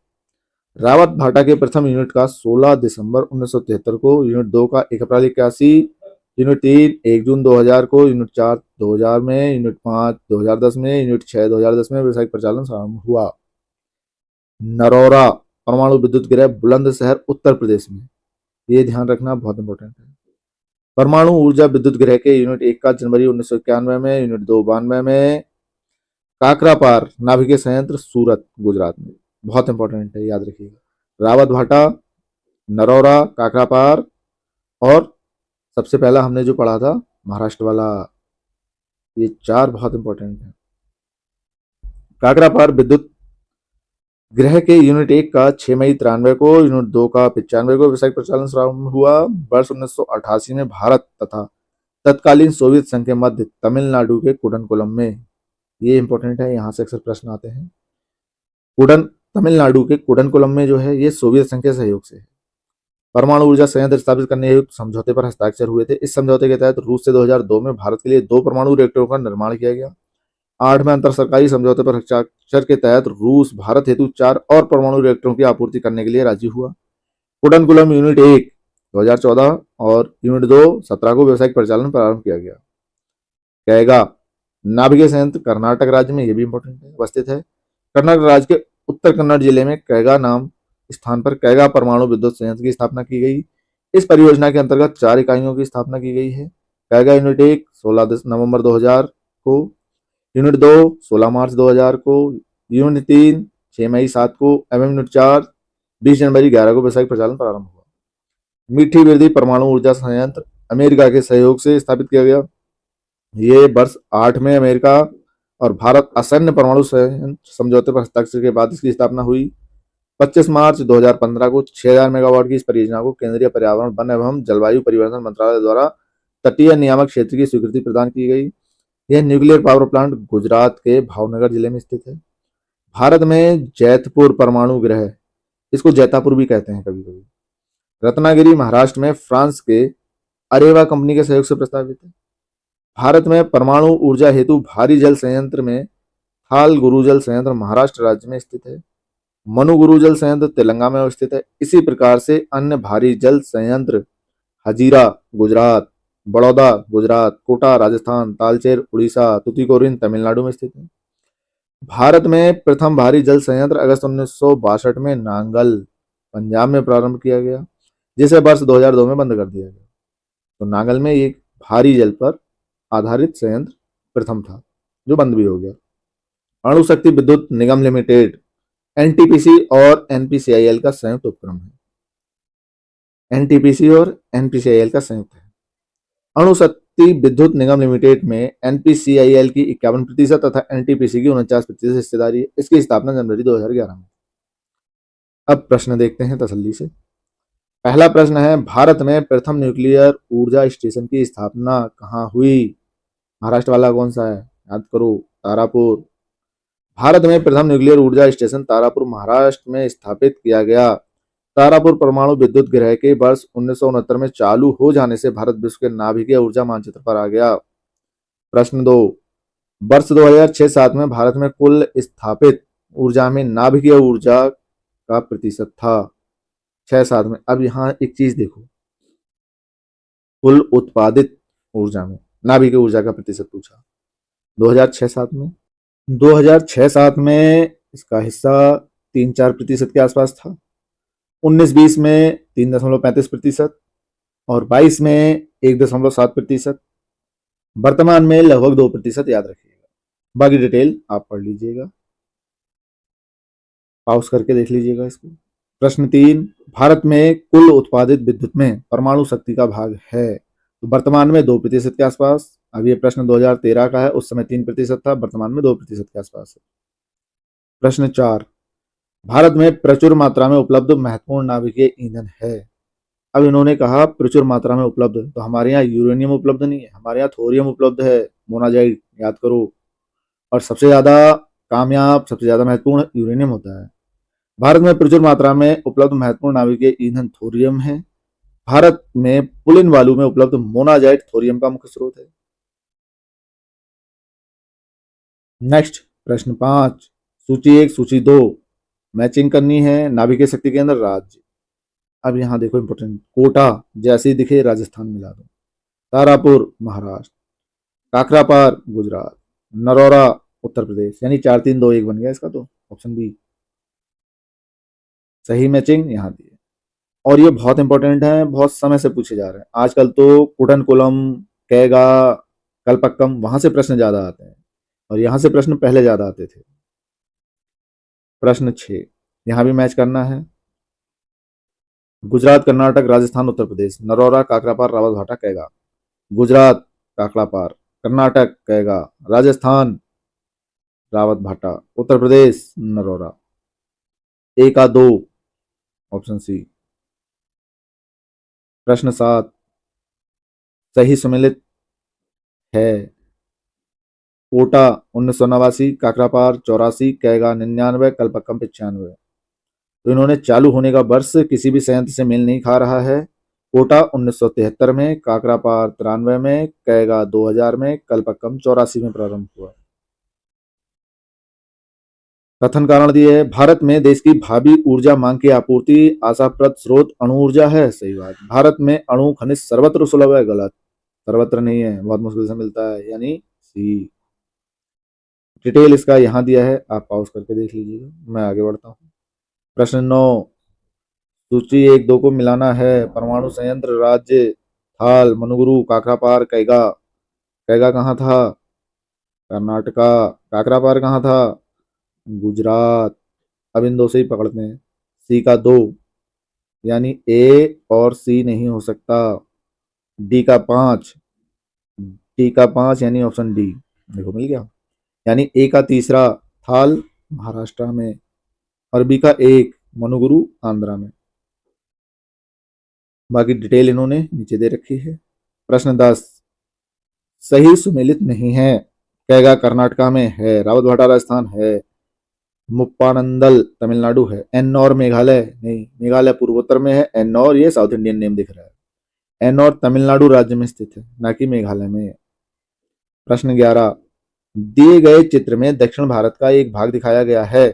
रावतभाटा के प्रथम यूनिट का 16 दिसंबर 1973 को, यूनिट 2 का 1 अप्रैल 81, यूनिट 3 1 जून 2000 को, यूनिट 4 2000 में, यूनिट 5 2010 में, यूनिट 6 2010 में व्यावसायिक प्रचालन प्रारंभ हुआ। नरौरा परमाणु विद्युत गृह बुलंदशहर उत्तर प्रदेश में, ये ध्यान रखना बहुत इंपॉर्टेंट है। परमाणु ऊर्जा विद्युत गृह के यूनिट 1 का जनवरी 1991 में, यूनिट 2 92 में। काकरापार नाभिकीय संयंत्र सूरत गुजरात में, बहुत इंपॉर्टेंट है, याद रखिएगा। रावतभाटा, नरौरा, काकरापार और सबसे पहला हमने जो पढ़ा था महाराष्ट्र वाला, ये 4 बहुत इंपॉर्टेंट है। काकरापार विद्युत गृह के यूनिट 1 का 6 मई 93 को, यूनिट 2 का 95 को व्यावसायिक प्रचालन प्रारंभ हुआ। वर्ष 1988 में भारत तथा तत्कालीन सोवियत संघ के मध्य तमिलनाडु के कुडनकुलम में, ये इंपॉर्टेंट है, यहाँ से अक्सर प्रश्न आते हैं। तमिलनाडु के कुडनकुलम में जो है ये सोवियत संघ के सहयोग से है। परमाणु ऊर्जा संयंत्र स्थापित करने हेतु समझौते पर हस्ताक्षर हुए थे। इस समझौते के तहत रूस से 2002 में भारत के लिए 2 परमाणु रिएक्टरों का निर्माण किया गया। 8वें अंतर सरकारी समझौते पर हस्ताक्षर के तहत रूस भारत हेतु 4 और परमाणु रिएक्टरों की आपूर्ति करने के लिए राजी हुआ। कुडनकुलम यूनिट 1 2014 और यूनिट 2 17 को व्यावसायिक परिचालन प्रारंभ किया गया। कैगा नाभिकीय संयंत्र कर्नाटक राज्य में, ये भी इंपॉर्टेंट है, अवस्थित है। कर्नाटक राज्य के उत्तर कन्नड़ जिले में कैगा नाम स्थान पर कैगा परमाणु विद्युत संयंत्र की स्थापना की गई। इस परियोजना के अंतर्गत 4 इकाइयों की स्थापना की गई है। कैगा यूनिट 1 16 नवंबर 2000 को, यूनिट 2 16 मार्च 2000 को, यूनिट 3 6 मई 7 को एवं यूनिट 4 20 जनवरी 11 को व्यावसायिक प्रचालन प्रारंभ हुआ। मीठी बिरदी परमाणु ऊर्जा संयंत्र अमेरिका के सहयोग से स्थापित किया गया। ये वर्ष 8 में अमेरिका और भारत असैन्य परमाणु समझौते पर हस्ताक्षर के बाद इसकी स्थापना हुई। 25 मार्च 2015 को 6000 मेगावाट की इस परियोजना को केंद्रीय पर्यावरण, वन एवं जलवायु परिवर्तन मंत्रालय द्वारा तटीय नियामक क्षेत्र की स्वीकृति प्रदान की गई। यह न्यूक्लियर पावर प्लांट गुजरात के भावनगर जिले में स्थित है। भारत में जैतपुर परमाणु गृह, इसको जैतापुर भी कहते हैं कभी कभी, रत्नागिरी महाराष्ट्र में फ्रांस के अरेवा कंपनी के सहयोग से प्रस्तावित है। भारत में परमाणु ऊर्जा हेतु भारी जल संयंत्र में थाल गुरु जल संयंत्र महाराष्ट्र राज्य में स्थित है। मनुगुरु जल संयंत्र तेलंगाना में स्थित है। इसी प्रकार से अन्य भारी जल संयंत्र हजीरा गुजरात, बड़ौदा गुजरात, कोटा राजस्थान, तालचेर उड़ीसा, तुतीकोरिन तमिलनाडु में स्थित है। भारत में प्रथम भारी जल संयंत्र अगस्त 1962 में नांगल पंजाब में प्रारंभ किया गया, जिसे वर्ष 2002 में बंद कर दिया गया। तो नांगल में एक भारी जल पर आधारित संयंत्र प्रथम था, जो बंद भी हो गया। अणु शक्ति विद्युत निगम लिमिटेड एनटीपीसी और एनपीसीआईएल का संयुक्त उपक्रम है। एनटीपीसी और एनपीसीआईएल का संयुक्त है। अणु शक्ति विद्युत निगम लिमिटेड में एनपीसीआईएल की 51% तथा एनटीपीसी की 49% हिस्सेदारी है। इसकी स्थापना जनवरी 2011 में। अब प्रश्न देखते हैं तसल्ली से। पहला प्रश्न है, भारत में प्रथम न्यूक्लियर ऊर्जा स्टेशन की स्थापना कहाँ हुई? महाराष्ट्र वाला कौन सा है? याद करो, तारापुर। भारत में प्रथम न्यूक्लियर ऊर्जा स्टेशन तारापुर महाराष्ट्र में स्थापित किया गया। तारापुर परमाणु विद्युत गृह के वर्ष 1969 में चालू हो जाने से भारत विश्व के नाभिकीय ऊर्जा मानचित्र पर आ गया। प्रश्न 2, वर्ष 2006-7 में भारत में कुल स्थापित ऊर्जा में नाभिकीय ऊर्जा का प्रतिशत था? 6-7 में। अब यहाँ एक चीज देखो, कुल उत्पादित ऊर्जा में नाभिकीय ऊर्जा का प्रतिशत पूछा 2006-7 में। 2006-7 में इसका हिस्सा 3-4% के आसपास था। 19-20 में 3.35% और 22 में 1.7%। वर्तमान में लगभग 2%। याद रखिएगा। बाकी डिटेल आप पढ़ लीजिएगा, पॉज करके देख लीजिएगा इसको। प्रश्न 3, भारत में कुल उत्पादित विद्युत में परमाणु शक्ति का भाग है? तो वर्तमान में 2% के आसपास। अब ये प्रश्न 2013 का है, उस समय 3% था, वर्तमान में 2% के आसपास है। प्रश्न 4, भारत में प्रचुर मात्रा में उपलब्ध महत्वपूर्ण नाभिकीय ईंधन है? अब इन्होंने कहा प्रचुर मात्रा में उपलब्ध, तो हमारे यहाँ यूरेनियम उपलब्ध नहीं है, हमारे यहाँ थोरियम उपलब्ध है, मोनाजाइट। याद करो। और सबसे ज्यादा कामयाब, सबसे ज्यादा महत्वपूर्ण यूरेनियम होता है। भारत में प्रचुर मात्रा में उपलब्ध महत्वपूर्ण नाभिकीय ईंधन थोरियम है। भारत में पुलिन वालू में उपलब्ध मोनाजाइट थोरियम का मुख्य स्रोत है। नेक्स्ट प्रश्न 5, सूची 1 सूची 2 मैचिंग करनी है। नाभिकीय शक्ति केंद्र राज्य। अब यहाँ देखो इंपॉर्टेंट, कोटा जैसे ही दिखे राजस्थान मिला दो, तारापुर महाराष्ट्र, काकरापार गुजरात, नरोरा उत्तर प्रदेश। यानी 4-3-2-1 बन गया इसका, तो ऑप्शन बी सही मैचिंग यहाँ दी है। और ये बहुत इंपॉर्टेंट है, बहुत समय से पूछे जा रहे हैं आजकल। तो कुडनकुलम, कैगा, कलपक्कम, वहां से प्रश्न ज्यादा आते हैं और यहाँ से प्रश्न पहले ज्यादा आते थे। प्रश्न 6, यहाँ भी मैच करना है। गुजरात, कर्नाटक, राजस्थान, उत्तर प्रदेश, नरोरा, काकरापार, रावतभाटा, कैगा। गुजरात काकड़ापार, कर्नाटक कैगा, राजस्थान रावतभाटा, उत्तर प्रदेश नरोरा। 1-2 option C. प्रश्न 7, सही सुमेलित है। कोटा 1989, काकरापार 84, कैगा 99, कलपक्कम 95। तो इन्होंने चालू होने का वर्ष किसी भी संयंत्र से मेल नहीं खा रहा है। कोटा 1973 में, काकरापार 93 में, कैगा 2000 में, कलपक्कम 84 में प्रारंभ हुआ। कथन कारण दिए है, भारत में देश की भावी ऊर्जा मांग की आपूर्ति आशाप्रद स्रोत अणु ऊर्जा है। सही बात। भारत में अणु खनिज सर्वत्र सुलभ है। गलत, सर्वत्र नहीं है, बहुत मुश्किल से मिलता है, यानी सी। डिटेल इसका यहाँ दिया है, आप पॉज करके देख लीजिएगा। मैं आगे बढ़ता हूँ। प्रश्न 9, सूची 1-2 को मिलाना है। परमाणु संयंत्र राज्य थाल, मनुगुरु, काकरापार, कैगा। कैगा कहाँ था? कर्नाटका। काकरापार कहाँ था? गुजरात। अब इन दो से ही पकड़ते हैं। सी का 2, यानी ए और सी नहीं हो सकता। डी का 5, डी का 5 यानी ऑप्शन डी। देखो मिल गया। यानी ए का तीसरा थाल महाराष्ट्र में और बी का 1 मनुगुरु आंध्रा में। बाकी डिटेल इन्होंने नीचे दे रखी है। प्रश्न 10, सही सुमेलित नहीं है। कैगा कर्नाटका में है, रावतभाटा राजस्थान है, मुप्पानंदल तमिलनाडु है, एन्नौर मेघालय नहीं, मेघालय पूर्वोत्तर में है, एन्नौर ये साउथ इंडियन नेम दिख रहा है। एन्नौर तमिलनाडु राज्य में स्थित है, ना कि मेघालय में। प्रश्न 11, दिए गए चित्र में दक्षिण भारत का एक भाग दिखाया गया है।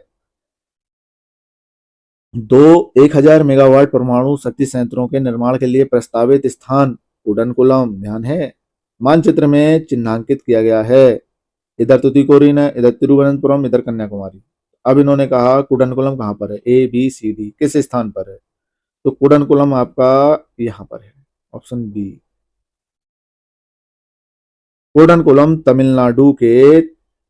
1000 मेगावाट परमाणु शक्ति संयंत्रों के निर्माण के लिए प्रस्तावित स्थान कुडनकुलम, ध्यान है, मानचित्र में चिन्हांकित किया गया है। इधर तुतीकोरिन है, इधर तिरुवनंतपुरम, इधर कन्याकुमारी। अब इन्होंने कहा कुडनकुलम कहाँ पर है? ए बी सी डी किस स्थान पर है? तो कुडनकुलम आपका यहाँ पर है, ऑप्शन बी। कुडनकुलम तमिलनाडु के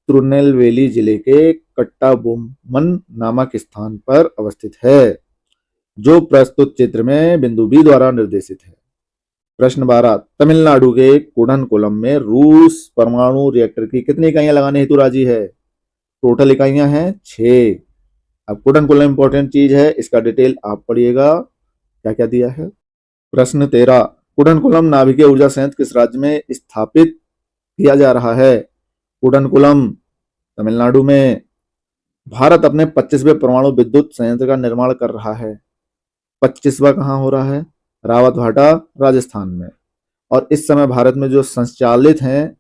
तिरुनेलवेली जिले के कट्टाबोम्मन नामक स्थान पर अवस्थित है, जो प्रस्तुत चित्र में बिंदु बी द्वारा निर्देशित है। प्रश्न 12, तमिलनाडु के कुडनकुलम में रूस परमाणु रिएक्टर की कितनी इकाइयां लगाने हेतु राजी है? टोटल इकाइयां हैं 6। अब कुडनकुलम इंपॉर्टेंट चीज है, इसका डिटेल आप पढ़िएगा क्या क्या दिया है। प्रश्न 13, कुडनकुलम नाभिकीय ऊर्जा संयंत्र किस राज्य में स्थापित किया जा रहा है? कुडनकुलम तमिलनाडु में। भारत अपने 25वें परमाणु विद्युत संयंत्र का निर्माण कर रहा है। 25वां कहाँ हो रहा है? रावतभाटा राजस्थान में। और इस समय भारत में जो संचालित हैं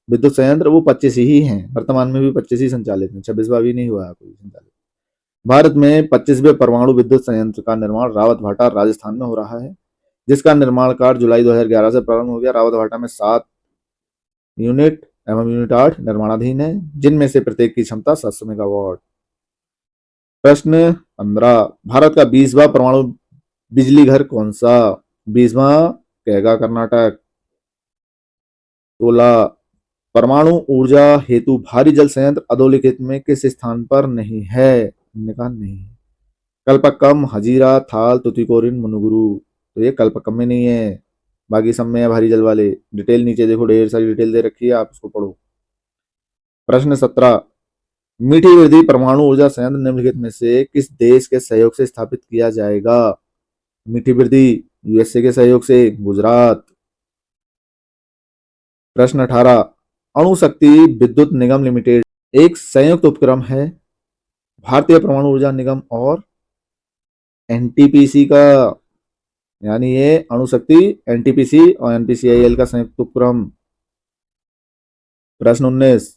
विद्युत संयंत्र वो 25 ही हैं, वर्तमान में भी 25 ही संचालित हैं, 26वां भी नहीं हुआ है कोई संचालित। भारत में 25वें परमाणु विद्युत संयंत्र का निर्माण रावतभाटा राजस्थान में हो रहा है, जिसका निर्माण कार्य जुलाई 2011 से प्रारंभ हो गया। रावतभाटा में 7 यूनिट एवं यूनिट 8 निर्माणाधीन है, जिनमें से प्रत्येक की क्षमता 700 मेगावाट। प्रश्न 15, भारत का 20वां परमाणु बिजली घर कौन सा? 20वां कैगा कर्नाटक। 16, परमाणु ऊर्जा हेतु भारी जल संयंत्र अधोलिखित में किस स्थान पर नहीं है? कहा नहीं है। कल्पक्कम, हजीरा, थाल, तुतिकोरिन, मुनुगुरु। तो ये कल्पक्कम में नहीं है, बाकी सब में है भारी जल वाले। डिटेल नीचे देखो, ढेर सारी डिटेल दे रखी है, आप इसको पढ़ो। प्रश्न 17, मीठी वृद्धि परमाणु ऊर्जा संयंत्र निम्नलिखित में से किस देश के सहयोग से स्थापित किया जाएगा? मीठी वृद्धि यूएसए के सहयोग से, गुजरात। प्रश्न 18, अणुशक्ति विद्युत निगम लिमिटेड एक संयुक्त उपक्रम है भारतीय परमाणु ऊर्जा निगम और एनटीपीसी का, यानी ये अणुशक्ति एनटीपीसी और एनपीसीआईएल का संयुक्त उपक्रम। प्रश्न 19,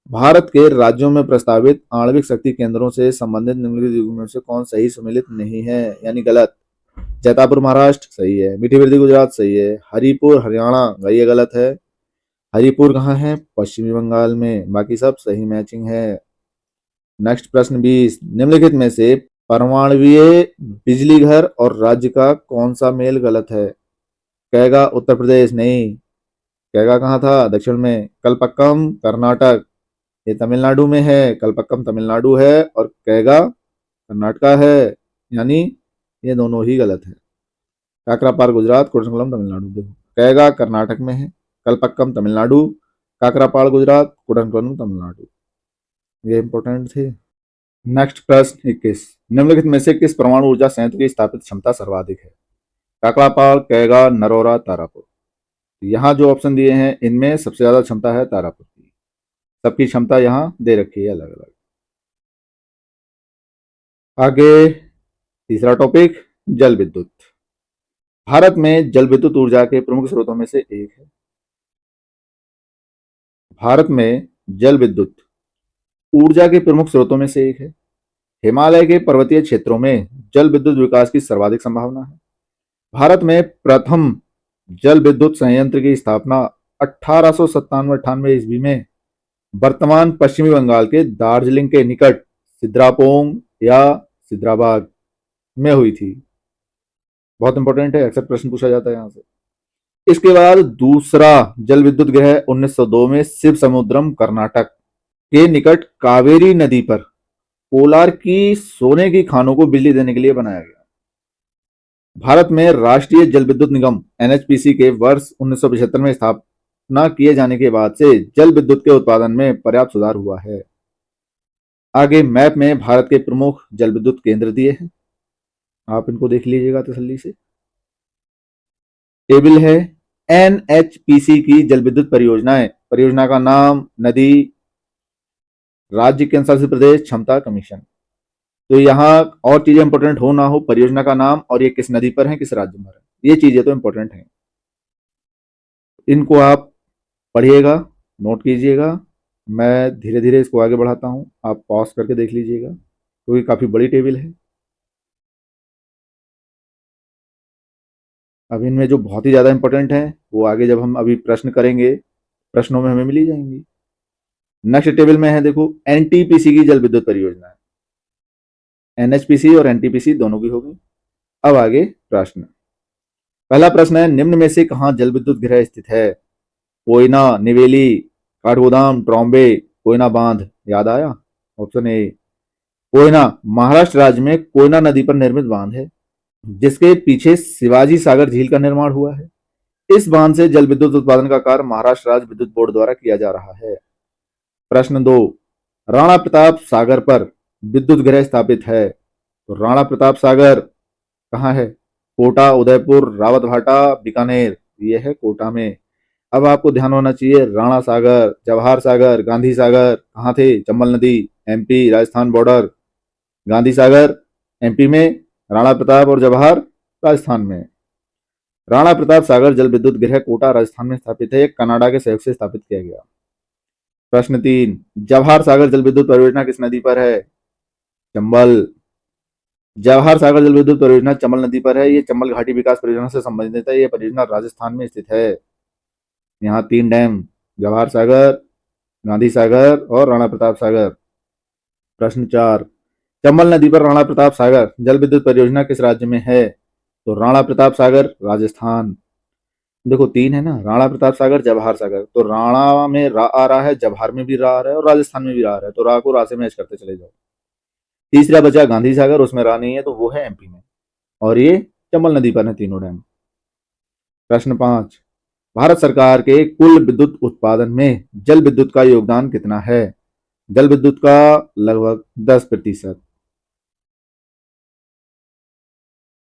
भारत के राज्यों में प्रस्तावित आणविक शक्ति केंद्रों से संबंधित निम्नलिखित युग्मों में से कौन सही सम्मिलित नहीं है, यानी गलत? जैतापुर महाराष्ट्र सही है, मीठी वृद्धि गुजरात सही है, हरिपुर हरियाणा ये गलत है। हरिपुर कहाँ है? पश्चिमी बंगाल में। बाकी सब सही मैचिंग है। नेक्स्ट प्रश्न 20, निम्नलिखित में से परमाणुवीय बिजली घर और राज्य का कौन सा मेल गलत है? कैगा उत्तर प्रदेश नहीं, कैगा कहाँ था? दक्षिण में। कल्पक्कम कर्नाटक, ये तमिलनाडु में है, कल्पक्कम तमिलनाडु है और कैगा कर्नाटका है, यानी ये दोनों ही गलत है। काकरापार गुजरात, कुडनकुलम तमिलनाडु। देखो, कैगा कर्नाटक में है, कल्पक्कम तमिलनाडु, काकरापाड़ गुजरात, कुडनकुलम तमिलनाडु। ये इंपॉर्टेंट थे। नेक्स्ट प्रश्न 21, निम्नलिखित में से किस परमाणु ऊर्जा संयंत्र की स्थापित क्षमता सर्वाधिक है? काकरापाड़, कैगा, नरोरा, तारापुर। यहाँ जो ऑप्शन दिए हैं इनमें सबसे ज्यादा क्षमता है तारापुर की। सबकी क्षमता यहाँ दे रखी है अलग अलग। आगे तीसरा टॉपिक, जल विद्युत। भारत में जल विद्युत ऊर्जा के प्रमुख स्रोतों में से एक है। भारत में जल विद्युत ऊर्जा के प्रमुख स्रोतों में से एक है। हिमालय के पर्वतीय क्षेत्रों में जल विद्युत विकास की सर्वाधिक संभावना है। भारत में प्रथम जल विद्युत संयंत्र की स्थापना 1897-98 ईस्वी में वर्तमान पश्चिमी बंगाल के दार्जिलिंग के निकट सिद्रापोंग या सिद्राबाग में हुई थी। बहुत इंपॉर्टेंट है, अक्सर प्रश्न पूछा जाता है यहां से। इसके बाद दूसरा जल विद्युत गृह 1902 में शिव समुद्रम कर्नाटक के निकट कावेरी नदी पर कोलार की सोने की खानों को बिजली देने के लिए बनाया गया। भारत में राष्ट्रीय जल विद्युत निगम एनएचपीसी के वर्ष 1975 में स्थापना किए जाने के बाद से जल विद्युत के उत्पादन में पर्याप्त सुधार हुआ है। आगे मैप में भारत के प्रमुख जल विद्युत केंद्र दिए हैं, आप इनको देख लीजिएगा तसल्ली से। टेबल है एनएचपीसी की जल विद्युत परियोजनाएं, परियोजना का नाम, नदी, राज्य केंद्र शासित प्रदेश, क्षमता, कमीशन। तो यहाँ और चीजें इंपॉर्टेंट हो ना हो, परियोजना का नाम और ये किस नदी पर है, किस राज्य में है, ये चीजें तो इंपॉर्टेंट हैं। इनको आप पढ़िएगा, नोट कीजिएगा। मैं धीरे धीरे इसको आगे बढ़ाता हूं, आप पॉज करके देख लीजिएगा क्योंकि काफी बड़ी टेबल है। अब इनमें जो बहुत ही ज्यादा इंपॉर्टेंट है वो आगे जब हम अभी प्रश्न करेंगे, प्रश्नों में हमें मिल ही जाएंगी। नेक्स्ट टेबल में है, देखो एनटीपीसी की जल विद्युत परियोजना है। एनएचपीसी और एनटीपीसी दोनों की होगी। अब आगे प्रश्न। पहला प्रश्न है, निम्न में से कहां जल विद्युत गृह स्थित है? कोयना, निवेली, काठगोदाम, ट्रॉम्बे, कोयना बांध याद आया? ऑप्शन ए कोयना महाराष्ट्र राज्य में कोयना नदी पर निर्मित बांध है, जिसके पीछे शिवाजी सागर झील का निर्माण हुआ है। इस बांध से जल विद्युत उत्पादन का कार्य महाराष्ट्र राज्य विद्युत बोर्ड द्वारा किया जा रहा है। प्रश्न 2, राणा प्रताप सागर पर विद्युत गृह स्थापित है। तो राणा प्रताप सागर कहाँ है? कोटा, उदयपुर, रावतभाटा, बीकानेर। ये है कोटा में। अब आपको ध्यान होना चाहिए, राणा सागर, जवाहर सागर, गांधी सागर कहाँ थे? चंबल नदी, MP Rajasthan border. Gandhi Sagar MP में, राणा प्रताप और जवाहर राजस्थान में। राणा प्रताप सागर जल विद्युत गृह कोटा राजस्थान में स्थापित है। कनाडा के सहयोग से स्थापित किया गया। प्रश्न 3, जवाहर सागर जल विद्युत परियोजना किस नदी पर है? चंबल। जवाहर सागर जल विद्युत परियोजना चंबल नदी पर है। ये चंबल घाटी विकास परियोजना से संबंधित है। यह परियोजना राजस्थान में स्थित है। यहाँ 3 डैम, जवाहर सागर, गांधी सागर और राणा प्रताप सागर। प्रश्न 4, चंबल नदी पर राणा प्रताप सागर जल विद्युत परियोजना किस राज्य में है? तो राणा प्रताप सागर राजस्थान। देखो 3 है ना, राणा प्रताप सागर, जवाहर सागर। तो राणा में रा आ रहा है, जवाहर में भी रा आ रहा है और राजस्थान में भी रा आ रहा है, तो रा को रा से मैच करते चले जाओ। तीसरा बचा गांधी सागर, उसमें रा नहीं है, तो वो है एमपी में, और ये चंबल नदी पर है तीनों डैम। प्रश्न 5, भारत सरकार के कुल विद्युत उत्पादन में जल विद्युत का योगदान कितना है? जल विद्युत का लगभग 10%,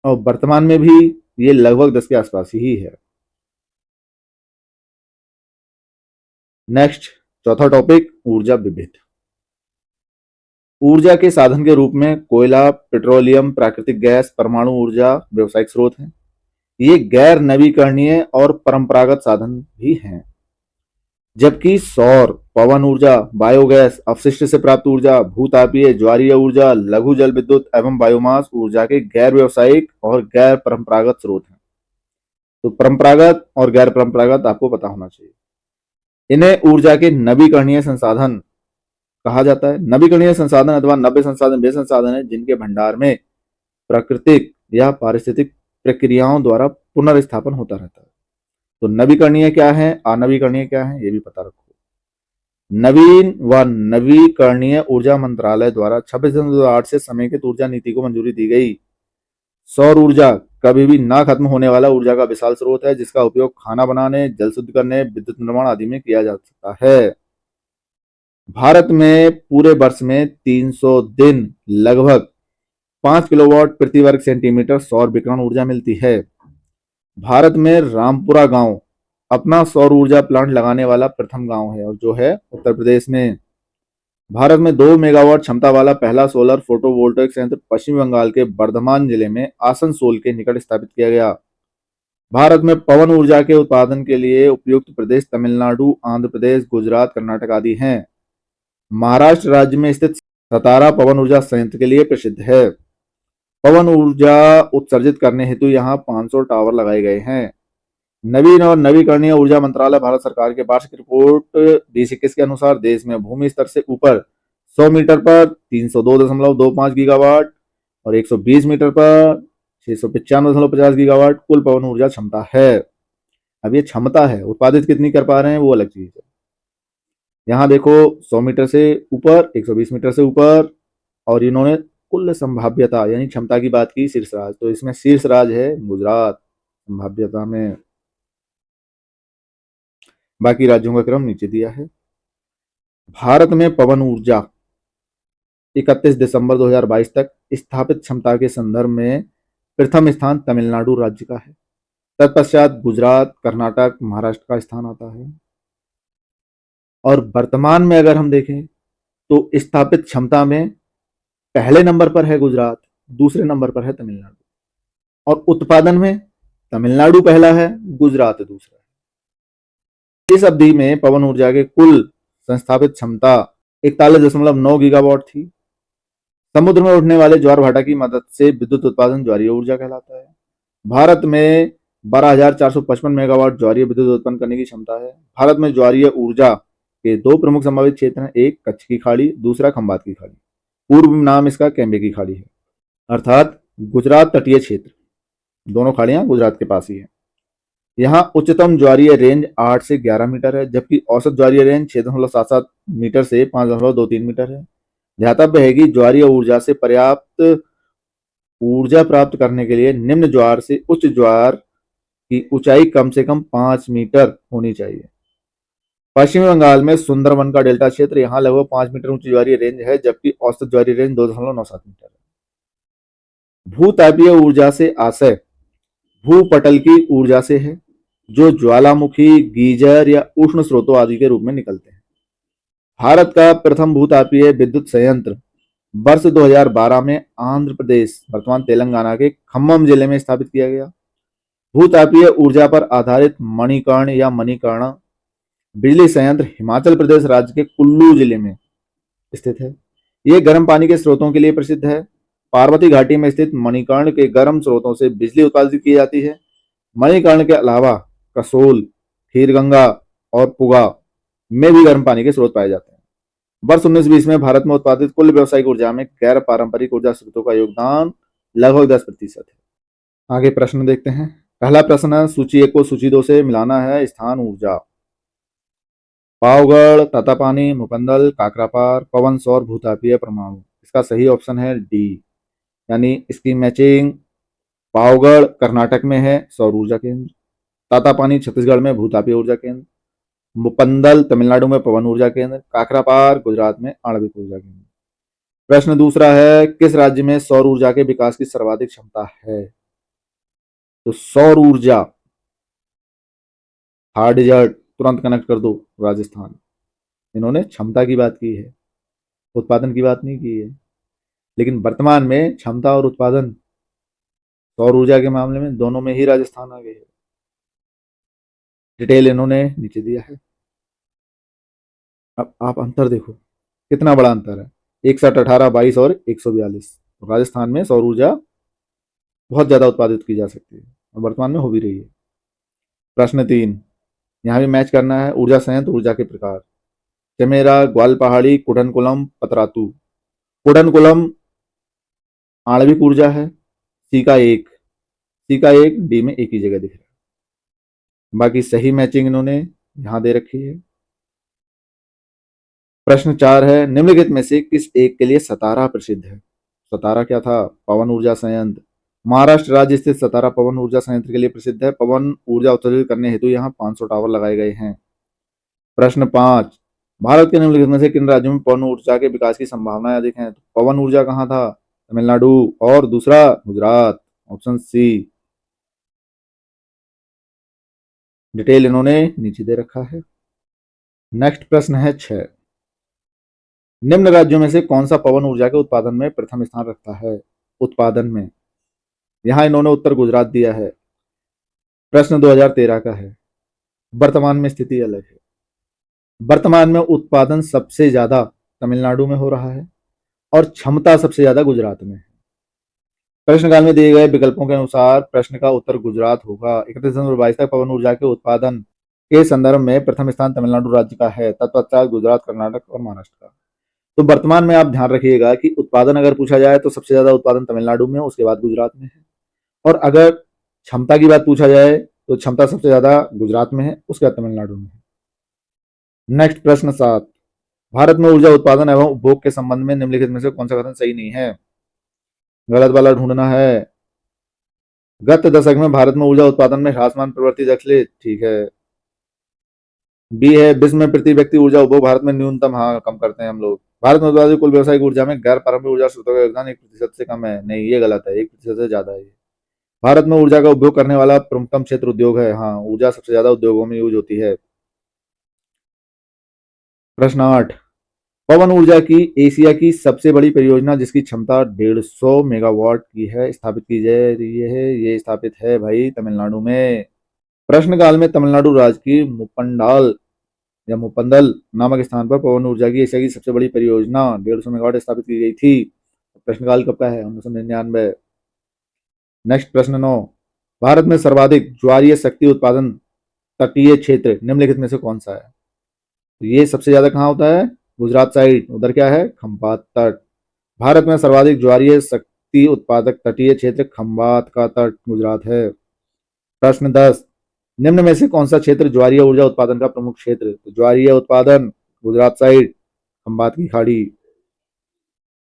और वर्तमान में भी ये लगभग 10 के आसपास ही है। नेक्स्ट, चौथा टॉपिक, ऊर्जा विविध। ऊर्जा के साधन के रूप में कोयला, पेट्रोलियम, प्राकृतिक गैस, परमाणु ऊर्जा व्यावसायिक स्रोत हैं। ये गैर नवीकरणीय और परंपरागत साधन भी हैं, जबकि सौर, पवन ऊर्जा, बायोगैस, अपशिष्ट से प्राप्त ऊर्जा, भूतापीय, ज्वारीय ऊर्जा, लघु जल विद्युत एवं बायोमास ऊर्जा के गैर व्यावसायिक और गैर परंपरागत स्रोत हैं। तो परंपरागत और गैर परंपरागत आपको पता होना चाहिए। इन्हें ऊर्जा के नवीकरणीय संसाधन कहा जाता है। नवीकरणीय संसाधन अथवा नव्य संसाधन वे संसाधन है जिनके भंडार में प्राकृतिक या पारिस्थितिक प्रक्रियाओं द्वारा पुनर्स्थापन होता रहता है। तो नवीकरणीय क्या है, अनवीकरणीय क्या है, ये भी पता रखो। नवीन व नवीकरणीय ऊर्जा मंत्रालय द्वारा 26/2008 से समेकित ऊर्जा नीति को मंजूरी दी गई। सौर ऊर्जा कभी भी ना खत्म होने वाला ऊर्जा का विशाल स्रोत है, जिसका उपयोग खाना बनाने, जल शुद्ध करने, विद्युत निर्माण आदि में किया जा सकता है। भारत में पूरे वर्ष में 300 दिन लगभग 5 किलोवाट प्रति वर्ग सेंटीमीटर सौर विकिरण ऊर्जा मिलती है। भारत में रामपुरा गांव अपना सौर ऊर्जा प्लांट लगाने वाला प्रथम गांव है, और जो है उत्तर प्रदेश में। भारत में 2 मेगावाट क्षमता वाला पहला सोलर फोटोवोल्टाइक संयंत्र पश्चिम बंगाल के बर्धमान जिले में आसनसोल के निकट स्थापित किया गया। भारत में पवन ऊर्जा के उत्पादन के लिए उपयुक्त प्रदेश तमिलनाडु, आंध्र प्रदेश, गुजरात, कर्नाटक आदि हैं। महाराष्ट्र राज्य में स्थित सतारा पवन ऊर्जा संयंत्र के लिए प्रसिद्ध है। पवन ऊर्जा उत्सर्जित करने हेतु यहाँ 500 टावर लगाए गए हैं। नवीन और नवीकरणीय ऊर्जा मंत्रालय भारत सरकार के वार्षिक रिपोर्ट 2021 के अनुसार देश में भूमि स्तर से ऊपर 100 मीटर पर 302.25 गीगावाट और 120 मीटर पर 695.50 गीगावाट कुल पवन ऊर्जा क्षमता है। अब ये क्षमता है, उत्पादित कितनी कर पा रहे हैं वो अलग चीज है। यहाँ देखो 100 मीटर से ऊपर, 120 मीटर से ऊपर, और इन्होंने कुल संभाव्यता यानी क्षमता की बात की शीर्ष राज्य, तो इसमें शीर्ष राज्य है गुजरात संभाव्यता में। बाकी राज्यों का क्रम नीचे दिया है। भारत में पवन ऊर्जा 31 दिसंबर 2022 तक स्थापित क्षमता के संदर्भ में प्रथम स्थान तमिलनाडु राज्य का है। तत्पश्चात गुजरात, कर्नाटक, महाराष्ट्र का स्थान आता है। और वर्तमान में अगर हम देखें तो स्थापित क्षमता में पहले नंबर पर है गुजरात, दूसरे नंबर पर है तमिलनाडु, और उत्पादन में तमिलनाडु पहला है, गुजरात दूसरा है। इस अवधि में पवन ऊर्जा के कुल संस्थापित क्षमता 41.9 गीगावाट थी। समुद्र में उठने वाले ज्वार भाटा की मदद से विद्युत उत्पादन ज्वारीय ऊर्जा कहलाता है। भारत में 12,455 मेगावाट ज्वारीय विद्युत उत्पन्न करने की क्षमता है। भारत में ज्वारीय ऊर्जा के 2 प्रमुख संभावित क्षेत्र हैं, एक कच्छ की खाड़ी, दूसरा खंबात की खाड़ी। पूर्व नाम इसका कैम्बे की खाड़ी है, अर्थात गुजरात तटीय क्षेत्र। दोनों खाड़ियां गुजरात के पास ही है। यहाँ उच्चतम ज्वारीय रेंज 8 से 11 मीटर है, जबकि औसत ज्वारीय रेंज 6.77 मीटर से 5.23 मीटर है। ध्यातव्य है कि ज्वारीय ऊर्जा से पर्याप्त ऊर्जा प्राप्त करने के लिए निम्न ज्वार से उच्च ज्वार की ऊंचाई कम से कम 5 मीटर होनी चाहिए। पश्चिमी बंगाल में सुंदरवन का डेल्टा क्षेत्र यहाँ लगभग 5 मीटर ऊंची ज्वारीय रेंज है, जबकि औसत ज्वारीय रेंज 2.97 मीटर है। भूतापीय ऊर्जा से आशय भूपटल की ऊर्जा से है, जो ज्वालामुखी, गीजर या उष्ण स्रोतों आदि के रूप में निकलते हैं। भारत का प्रथम भूतापीय विद्युत संयंत्र वर्ष 2012 में आंध्र प्रदेश वर्तमान तेलंगाना के खम्मम जिले में स्थापित किया गया। भूतापीय ऊर्जा पर आधारित मणिकर्ण या मणिकर्ण बिजली संयंत्र हिमाचल प्रदेश राज्य के कुल्लू जिले में स्थित है। ये गर्म पानी के स्रोतों के लिए प्रसिद्ध है। पार्वती घाटी में स्थित मणिकर्ण के गर्म स्रोतों से बिजली उत्पादित की जाती है। मणिकर्ण के अलावा कसोल, खीरगंगा और पुगा में भी गर्म पानी के स्रोत पाए जाते हैं। वर्ष 1920 में भारत में उत्पादित कुल व्यावसायिक ऊर्जा में गैर पारंपरिक ऊर्जा स्रोतों का योगदान लगभग 10% है। आगे प्रश्न देखते हैं। पहला प्रश्न, सूची 1 को सूची 2 से मिलाना है। स्थान ऊर्जा, पावगढ़, ततापानी, मुपंदल, काकरापार, पवन सौर, भूतापीय, परमाणु। इसका सही ऑप्शन है डी, यानी इसकी मैचिंग पावगढ़ कर्नाटक में है सौर ऊर्जा केंद्र, तातापानी छत्तीसगढ़ में भूतापीय ऊर्जा केंद्र, मुपंदल तमिलनाडु में पवन ऊर्जा केंद्र, काकरापार गुजरात में आणविक ऊर्जा केंद्र। प्रश्न दूसरा है, किस राज्य में सौर ऊर्जा के विकास की सर्वाधिक क्षमता है? तो सौर ऊर्जा हार्ड डिजर्ट तुरंत कनेक्ट कर दो, राजस्थान। इन्होंने क्षमता की बात की है, उत्पादन की बात नहीं की है। लेकिन वर्तमान में क्षमता और उत्पादन सौर ऊर्जा के मामले में दोनों में ही राजस्थान आगे है। डिटेल इन्होंने नीचे दिया है। अब आप अंतर देखो, कितना बड़ा अंतर है, 61, 18, 22 और 142। राजस्थान में सौर ऊर्जा बहुत ज्यादा उत्पादित की जा सकती है और वर्तमान में हो भी रही है। प्रश्न 3, यहाँ भी मैच करना है। ऊर्जा संयंत्र, ऊर्जा के प्रकार, चमेरा, ग्वालपहाड़ी, कुडनकुलम, पतरातू। कुडनकुलम आणविक ऊर्जा है, सी का एक डी में एक ही जगह दिख रहा है। बाकी सही मैचिंग इन्होंने यहां दे रखी है। प्रश्न 4 है, निम्नलिखित में से किस एक के लिए सतारा प्रसिद्ध है? सतारा क्या था? पवन ऊर्जा संयंत्र। महाराष्ट्र राज्य स्थित सतारा पवन ऊर्जा संयंत्र के लिए प्रसिद्ध है। पवन ऊर्जा उत्पादित करने हेतु यहाँ 500 टावर लगाए गए हैं। प्रश्न 5, भारत के निम्नलिखित में से किन राज्यों में पवन ऊर्जा के विकास की संभावनाएं अधिक हैं? तो पवन ऊर्जा कहाँ था? तमिलनाडु, और दूसरा गुजरात, ऑप्शन सी। डिटेल इन्होंने नीचे दे रखा है। नेक्स्ट प्रश्न है 6, निम्न राज्यों में से कौन सा पवन ऊर्जा के उत्पादन में प्रथम स्थान रखता है? उत्पादन में यहां इन्होंने उत्तर गुजरात दिया है। प्रश्न 2013 का है। वर्तमान में स्थिति अलग है। वर्तमान में उत्पादन सबसे ज्यादा तमिलनाडु में हो रहा है और क्षमता सबसे ज्यादा गुजरात में है। प्रश्नकाल में दिए गए विकल्पों के अनुसार प्रश्न का उत्तर गुजरात होगा। 31 दिसंबर 22 तक पवन ऊर्जा के उत्पादन के संदर्भ में प्रथम स्थान तमिलनाडु राज्य का है, तत्पश्चात गुजरात, कर्नाटक और महाराष्ट्र का। तो वर्तमान में आप ध्यान रखिएगा कि उत्पादन अगर पूछा जाए तो सबसे ज्यादा उत्पादन तमिलनाडु में, उसके बाद गुजरात में है। और अगर क्षमता की बात पूछा जाए तो क्षमता सबसे ज्यादा गुजरात में है, उसके बाद तमिलनाडु में है। नेक्स्ट प्रश्न 7, भारत में ऊर्जा उत्पादन एवं उपभोग के संबंध में निम्नलिखित में से कौन सा कथन सही नहीं है? गलत वाला ढूंढना है। गत दशक में भारत में ऊर्जा उत्पादन में ह्रासमान प्रवृत्ति देख, ठीक है। बी है, विश्व में प्रति व्यक्ति ऊर्जा उपभोग भारत में न्यूनतम, हाँ कम करते हैं हम लोग। भारत में उत्पादित कुल व्यावसायिक ऊर्जा में गैर पारंपरिक ऊर्जा स्रोतों का योगदान 1% से कम है। नहीं, ये गलत है, 1% से ज्यादा है। भारत में ऊर्जा का उपभोग करने वाला प्रमुखतम क्षेत्र उद्योग है। हाँ, ऊर्जा सबसे ज्यादा उद्योगों में यूज होती है। प्रश्न 8, पवन ऊर्जा की एशिया की सबसे बड़ी परियोजना जिसकी क्षमता 150 मेगावाट की है, स्थापित की जा रही है, ये स्थापित है भाई तमिलनाडु में। प्रश्नकाल में तमिलनाडु राज्य की मुपंडाल या मुपंदल नामक स्थान पर पवन ऊर्जा की एशिया की सबसे बड़ी परियोजना 150 मेगावाट स्थापित की गई थी। प्रश्नकाल कब का है? 1999। नेक्स्ट प्रश्न 9, भारत में सर्वाधिक ज्वारीय शक्ति उत्पादन तटीय क्षेत्र निम्नलिखित में से कौन सा है? तो ये सबसे ज्यादा कहाँ होता है? गुजरात साइड। उधर क्या है? खंबात तट। भारत में सर्वाधिक ज्वारीय शक्ति उत्पादक तटीय क्षेत्र खंबात का तट गुजरात है। प्रश्न 10, निम्न में से कौन सा क्षेत्र ज्वारीय ऊर्जा उत्पादन का प्रमुख क्षेत्र? तो ज्वारीय उत्पादन गुजरात साइड, खंबात की खाड़ी।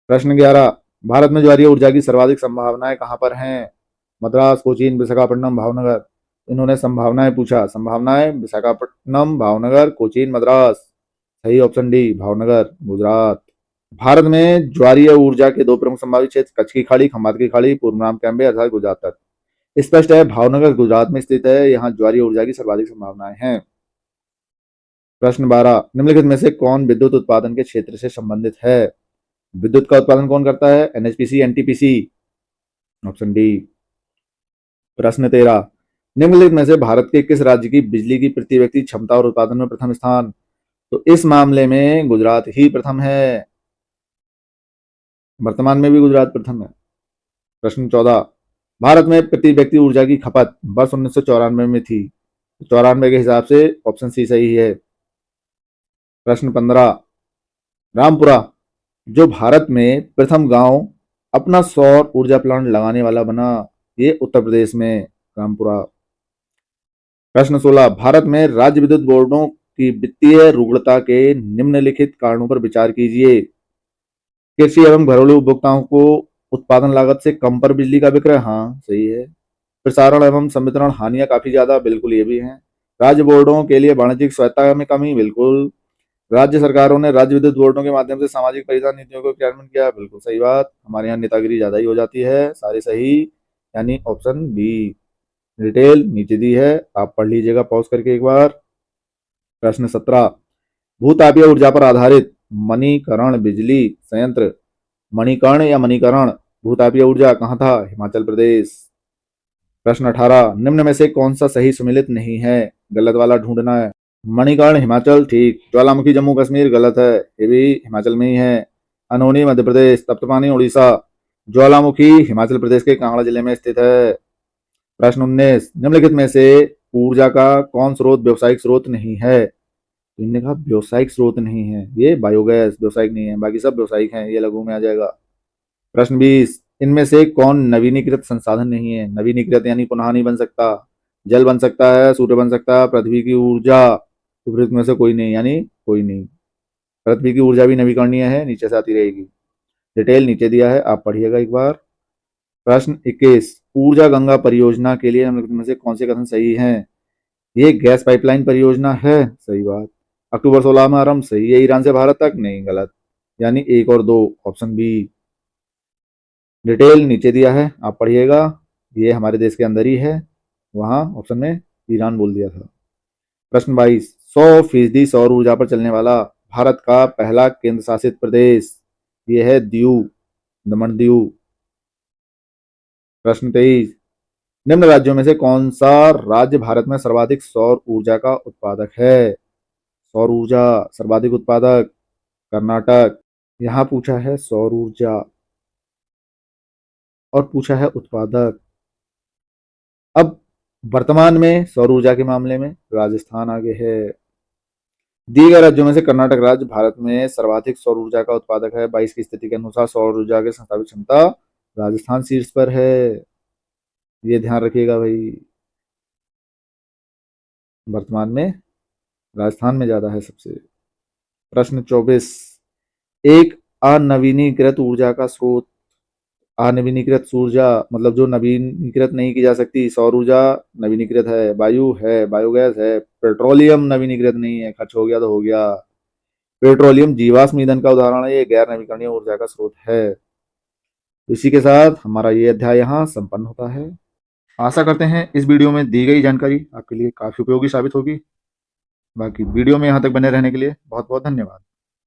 प्रश्न 11, भारत में ज्वारीय ऊर्जा की सर्वाधिक संभावनाएं कहां पर हैं? मद्रास, कोचीन, विशाखापट्टनम, भावनगर। इन्होंने संभावनाएं पूछा। संभावनाएं विशाखापट्टनम, भावनगर, कोचीन, मद्रास। सही ऑप्शन डी, भावनगर, गुजरात। भारत में ज्वारीय ऊर्जा के दो प्रमुख संभावित क्षेत्र कच्छ की खाड़ी, खंबात की खाड़ी, पूर्वनाम कैम्बे अर्थात गुजरात तक। स्पष्ट है, भावनगर गुजरात में स्थित है, यहाँ ज्वारीय ऊर्जा की सर्वाधिक संभावनाएं हैं। प्रश्न 12, निम्नलिखित में से कौन विद्युत उत्पादन के क्षेत्र से संबंधित है? विद्युत का उत्पादन कौन करता है? NHPC, NTPC. Option D. प्रश्न 13, निम्नलिखित में से भारत के किस राज्य की बिजली की प्रति व्यक्ति क्षमता और उत्पादन में प्रथम स्थान? तो इस मामले में गुजरात ही प्रथम है। वर्तमान में भी गुजरात प्रथम है। प्रश्न 14, भारत में प्रति व्यक्ति ऊर्जा की खपत वर्ष 1994 में थी। 94 के हिसाब से ऑप्शन सी सही है। प्रश्न 15, रामपुरा जो भारत में प्रथम गांव अपना सौर ऊर्जा प्लांट लगाने वाला बना, ये उत्तर प्रदेश में, रामपुरा। प्रश्न 16, भारत में राज्य विद्युत बोर्डों की वित्तीय रुग्णता के निम्नलिखित कारणों पर विचार कीजिए। कृषि एवं घरेलू उपभोक्ताओं को उत्पादन लागत से कम पर बिजली का विक्रय, हाँ सही है। प्रसारण एवं संवितरण हानियां काफी ज्यादा, बिल्कुल ये भी हैं। राज्य बोर्डों के लिए वाणिज्यिक स्वायत्तता में कमी, बिल्कुल। राज्य सरकारों ने राज्य विद्युत बोर्डों के माध्यम से सामाजिक परिधान नीतियों को क्रियान्वित किया, बिल्कुल सही बात। हमारे यहाँ नेतागिरी ज्यादा ही हो जाती है, सारे सही, यानी ऑप्शन बी। डिटेल नीचे दी है, आप पढ़ लीजिएगा पॉज करके एक बार। प्रश्न 17, भूतापीय ऊर्जा पर आधारित मणिकरण बिजली संयंत्र, मणिकर्ण या मणिकरण भूतापीय ऊर्जा कहाँ था? हिमाचल प्रदेश। प्रश्न 18, निम्न में से कौन सा सही सुमेलित नहीं है? गलत वाला ढूंढना है। मणिकर्ण हिमाचल, ठीक। ज्वालामुखी जम्मू कश्मीर, गलत है, ये भी हिमाचल में ही है। अनोनी मध्य प्रदेश, तप्तपानी उड़ीसा। ज्वालामुखी हिमाचल प्रदेश के कांगड़ा जिले में स्थित है। प्रश्न 19, निम्नलिखित में से ऊर्जा का कौन स्रोत व्यावसायिक स्रोत नहीं है? तो इन्होंने कहा व्यावसायिक स्रोत नहीं है, ये बायोगैस व्यावसायिक नहीं है, बाकी सब व्यावसायिक हैं, ये लघु में आ जाएगा। प्रश्न 20, इनमें से कौन नवीनीकृत संसाधन नहीं है? नवीनीकृत यानी पुनः नहीं बन सकता। जल बन सकता है, सूर्य बन सकता है, पृथ्वी की ऊर्जा, उपरोक्त में से कोई नहीं, यानी कोई नहीं। पृथ्वी की ऊर्जा भी नवीकरणीय है, नीचे से आती रहेगी। डिटेल नीचे दिया है, आप पढ़िएगा एक बार। प्रश्न 21, ऊर्जा गंगा परियोजना के लिए निम्नलिखित में से कौन से कथन सही हैं? ये गैस पाइपलाइन परियोजना है, सही बात। अक्टूबर 16 में आरंभ, सही है। ईरान से भारत तक, नहीं, गलत, यानी 1 और 2, ऑप्शन बी। डिटेल नीचे दिया है, आप पढ़िएगा। ये हमारे देश के अंदर ही है, वहां ऑप्शन में ईरान बोल दिया था। प्रश्न 22, 100% सौर ऊर्जा पर चलने वाला भारत का पहला केंद्र शासित प्रदेश, ये है दीव, दमन दीव। प्रश्न 23, निम्न राज्यों में से कौन सा राज्य भारत में सर्वाधिक सौर ऊर्जा का उत्पादक है? सौर ऊर्जा सर्वाधिक उत्पादक कर्नाटक। यहां पूछा है सौर ऊर्जा और पूछा है उत्पादक। अब वर्तमान में सौर ऊर्जा के मामले में राजस्थान आगे है। दिए गए राज्यों में से कर्नाटक राज्य भारत में सर्वाधिक सौर ऊर्जा का उत्पादक है। 22 की स्थिति के अनुसार सौर ऊर्जा की संस्थापित क्षमता राजस्थान शीर्ष पर है, ये ध्यान रखिएगा भाई। वर्तमान में राजस्थान में ज्यादा है सबसे। प्रश्न 24, एक अनवीनीकृत ऊर्जा का स्रोत, अनवीनीकृत ऊर्जा मतलब जो नवीनीकृत नहीं की जा सकती। सौर ऊर्जा नवीनीकृत है, वायु है, बायोगैस है, पेट्रोलियम नवीनीकृत नहीं है, खर्च हो गया तो हो गया। पेट्रोलियम जीवाश्म ईंधन का उदाहरण है, ये गैर नवीकरणीय ऊर्जा का स्रोत है। इसी के साथ हमारा ये अध्याय यहाँ संपन्न होता है। आशा करते हैं इस वीडियो में दी गई जानकारी आपके लिए काफी उपयोगी साबित होगी। बाकी वीडियो में यहाँ तक बने रहने के लिए बहुत बहुत धन्यवाद।